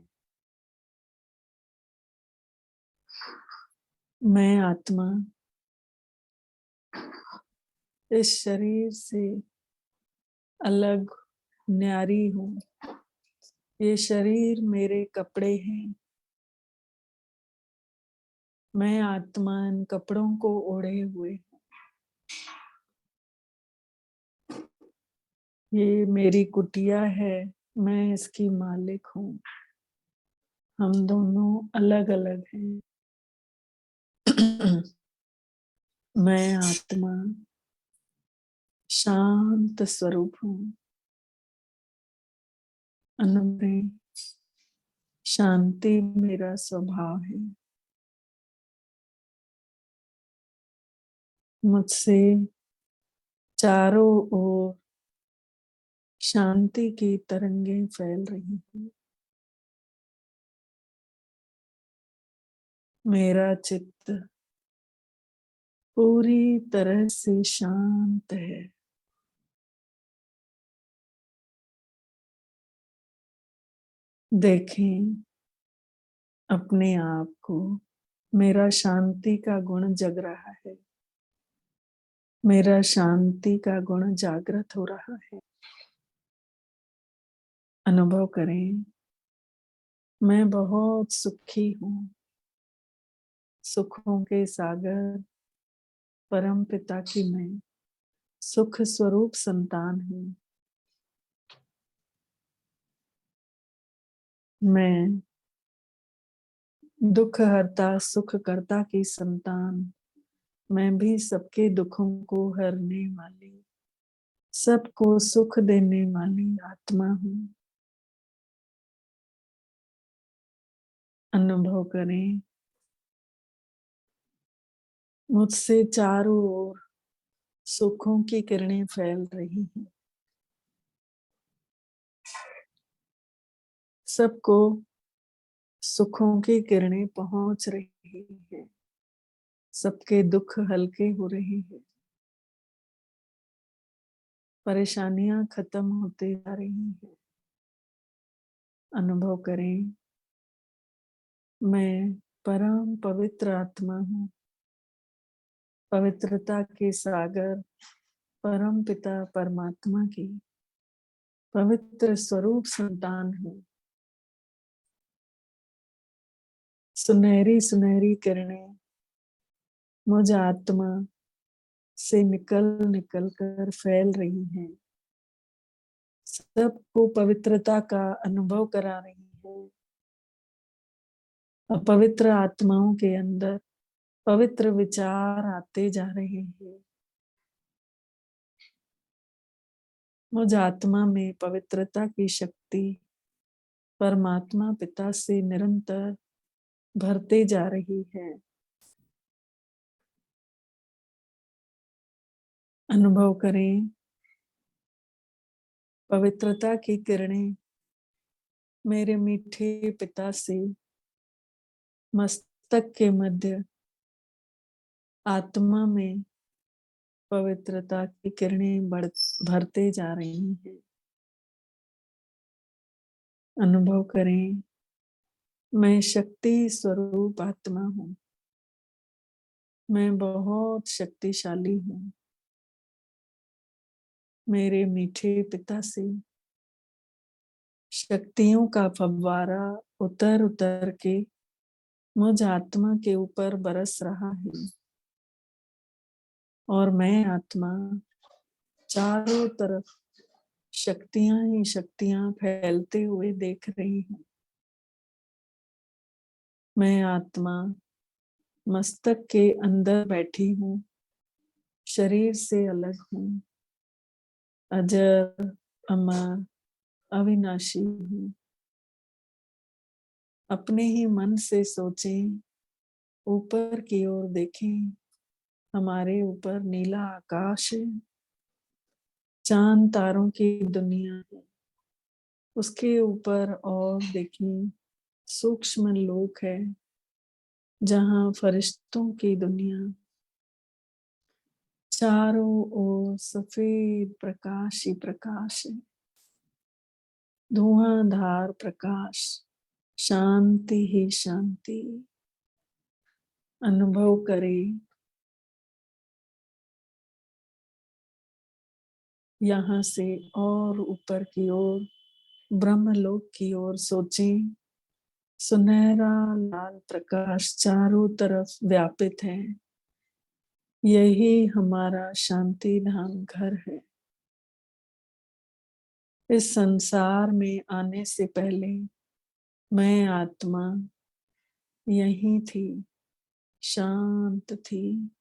मैं आत्मा इस शरीर से अलग न्यारी हूँ। ये शरीर मेरे कपड़े हैं। मैं आत्मा इन कपड़ों को ओढ़े हुए हूँ। ये मेरी कुटिया है, मैं इसकी मालिक हूँ। हम दोनों अलग अलग हैं। मैं आत्मा शांत स्वरूप हूँ। अनुभव, शांति मेरा स्वभाव है। मुझसे चारों ओर शांति की तरंगें फैल रही हैं। मेरा चित्त पूरी तरह से शांत है। देखें अपने आप को, मेरा शांति का गुण जग रहा है। मेरा शांति का गुण जागृत हो रहा है। अनुभव करें, मैं बहुत सुखी हूँ। सुखों के सागर परम पिता की मैं सुख स्वरूप संतान हूँ। मैं दुख हरता सुख करता की संतान। मैं भी सबके दुखों को हरने वाली, सबको सुख देने वाली आत्मा हूँ। अनुभव करें, मुझसे चारों ओर सुखों की किरणें फैल रही हैं। सबको सुखों की किरणें पहुंच रही है, सबके दुख हल्के हो रहे हैं, परेशानियां खत्म होते जा रही हैं। अनुभव करें, मैं परम पवित्र आत्मा हूँ, पवित्रता के सागर परम पिता परमात्मा की पवित्र स्वरूप संतान हूँ। सुनहरी सुनहरी किरणें मुझ आत्मा से निकल निकल कर फैल रही हैं, सबको पवित्रता का अनुभव करा रही है। अपवित्र आत्माओं के अंदर पवित्र विचार आते जा रहे हैं। मुझ आत्मा में पवित्रता की शक्ति परमात्मा पिता से निरंतर भरते जा रही है। अनुभव करें, पवित्रता की किरणें मेरे मीठे पिता से मस्तक के मध्य आत्मा में पवित्रता की किरणें भरते जा रही हैं। अनुभव करें, मैं शक्ति स्वरूप आत्मा हूँ, मैं बहुत शक्तिशाली हूँ। मेरे मीठे पिता से शक्तियों का फव्वारा उतर उतर के मुझ आत्मा के ऊपर बरस रहा है और मैं आत्मा चारों तरफ शक्तियां ही शक्तियां फैलते हुए देख रही हूँ। मैं आत्मा मस्तक के अंदर बैठी हूँ, शरीर से अलग हूँ, अजर अमर अविनाशी हूँ। अपने ही मन से सोचें, ऊपर की ओर देखें, हमारे ऊपर नीला आकाश है, चांद तारों की दुनिया है, उसके ऊपर और देखें सूक्ष्म लोक है जहाँ फरिश्तों की दुनिया, चारों ओर सफेद प्रकाश ही प्रकाश है, धुआंधार प्रकाश, शांति ही शांति। अनुभव करें, यहाँ से और ऊपर की ओर ब्रह्मलोक की ओर सोचें, सुनहरा लाल प्रकाश चारों तरफ व्यापित है। यही हमारा शांति धाम घर है। इस संसार में आने से पहले मैं आत्मा यही थी, शांत थी।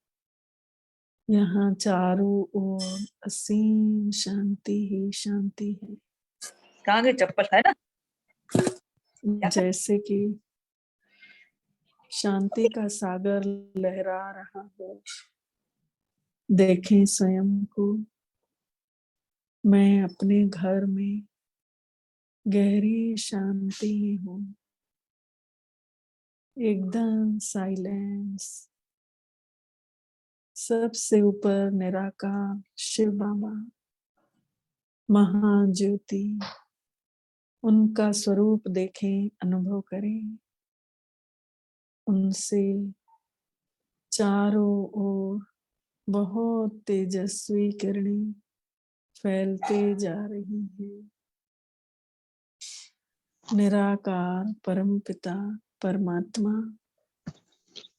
यहाँ चारों ओर असीम शांति ही शांति है। कहाँ गई चप्पल है ना? जैसे कि शांति का सागर लहरा रहा हो, देखें स्वयं को। मैं अपने घर में गहरी शांति हूँ, एकदम साइलेंस। सबसे ऊपर निराकार शिव बाबा महाज्योति, उनका स्वरूप देखें, अनुभव करें। उनसे चारों ओर बहुत तेजस्वी किरणें फैलते जा रही हैं। निराकार परमपिता परमात्मा,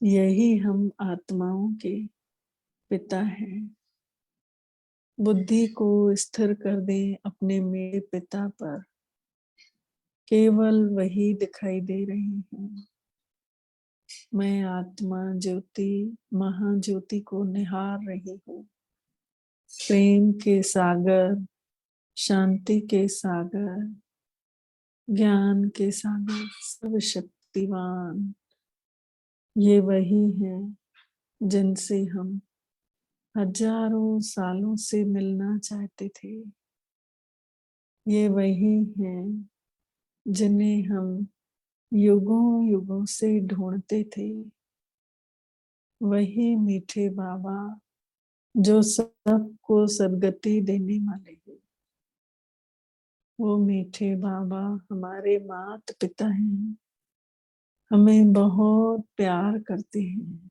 यही हम आत्माओं के पिता हैं। बुद्धि को स्थिर कर दें अपने मेरे पिता पर, केवल वही दिखाई दे रहे हैं। मैं आत्मा ज्योति महाज्योति को निहार रही हूँ। प्रेम के सागर, शांति के सागर, ज्ञान के सागर, सर्वशक्तिवान, ये वही हैं जिनसे हम हजारों सालों से मिलना चाहते थे। ये वही हैं जिन्हें हम युगों युगों से ढूंढते थे, वही मीठे बाबा जो सबको सदगति देने वाले हैं। वो मीठे बाबा हमारे माता पिता हैं, हमें बहुत प्यार करते हैं।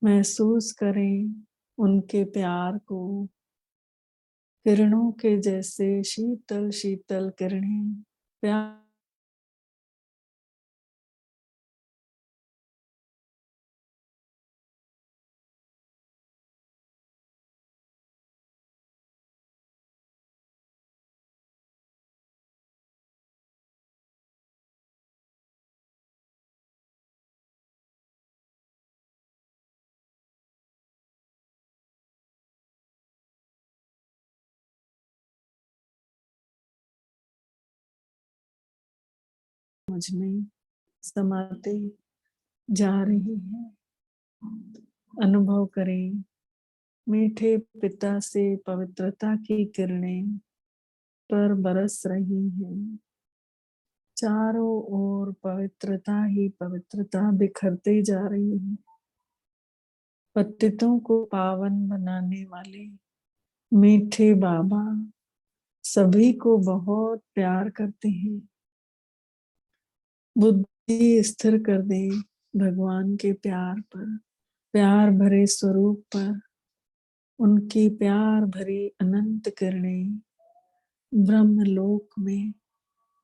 महसूस करें उनके प्यार को, किरणों के जैसे शीतल शीतल किरणें प्यार मुझ में समाते जा रही है। अनुभव करें मीठे पिता से पवित्रता की किरणें पर बरस रही हैं। चारों ओर पवित्रता ही पवित्रता बिखरते जा रही है। पतितों को पावन बनाने वाले मीठे बाबा सभी को बहुत प्यार करते हैं। बुद्धि स्थिर कर दे भगवान के प्यार पर, प्यार भरे स्वरूप पर। उनकी प्यार भरी अनंत किरणें ब्रह्मलोक में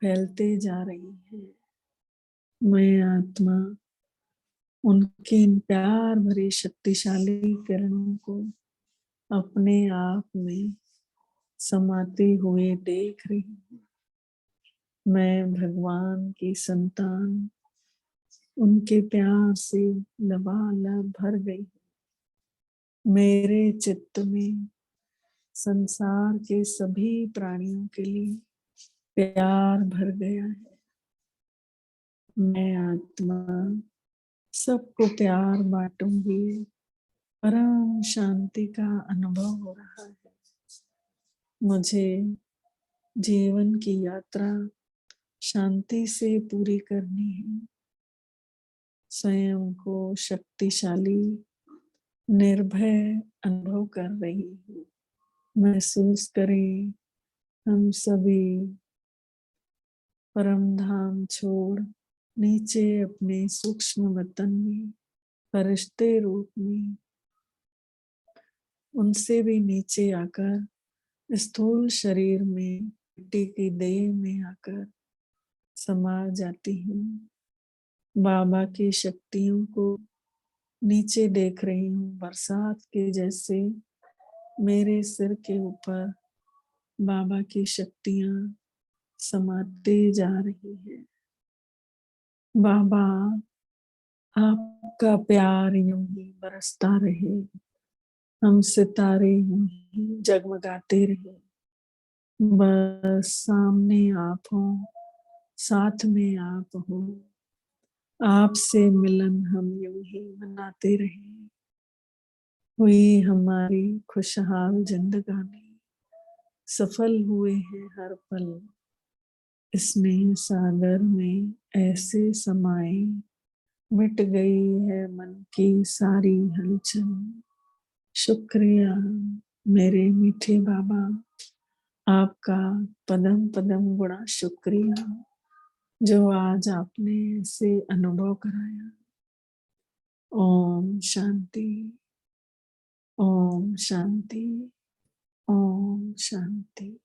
फैलते जा रही है। मैं आत्मा उनकी इन प्यार भरी शक्तिशाली किरणों को अपने आप में समाते हुए देख रही हूँ। मैं भगवान की संतान उनके प्यार से लबालब भर गई। मेरे चित्त में संसार के सभी प्राणियों के लिए प्यार भर गया है। मैं आत्मा सबको प्यार बांटूंगी। परम शांति का अनुभव हो रहा है। मुझे जीवन की यात्रा शांति से पूरी करनी है। स्वयं को शक्तिशाली निर्भय अनुभव कर रही हूँ। महसूस करें हम सभी परम धाम छोड़ नीचे अपने सूक्ष्म वतन में फरिश्ते रूप में उनसे भी नीचे आकर स्थूल शरीर में मिट्टी की देह में आकर समा जाती हूँ। बाबा की शक्तियों को नीचे देख रही हूँ। बरसात के जैसे मेरे सिर के ऊपर बाबा की शक्तियां समाते जा रही है। बाबा आपका प्यार यूं ही बरसता रहे, हम सितारे यूं ही जगमगाते रहे। बस सामने आप हो, साथ में आप हो, आपसे मिलन हम यूं ही मनाते रहे। हुई हमारी खुशहाल जिंदगानी, सफल हुए हैं हर पल। स्नेह सागर में ऐसे समाए, मिट गई है मन की सारी हलचल। शुक्रिया मेरे मीठे बाबा, आपका पदम पदम गुणा शुक्रिया जो आज आपने से अनुभव कराया। ओम शांति, ओम शांति, ओम शांति।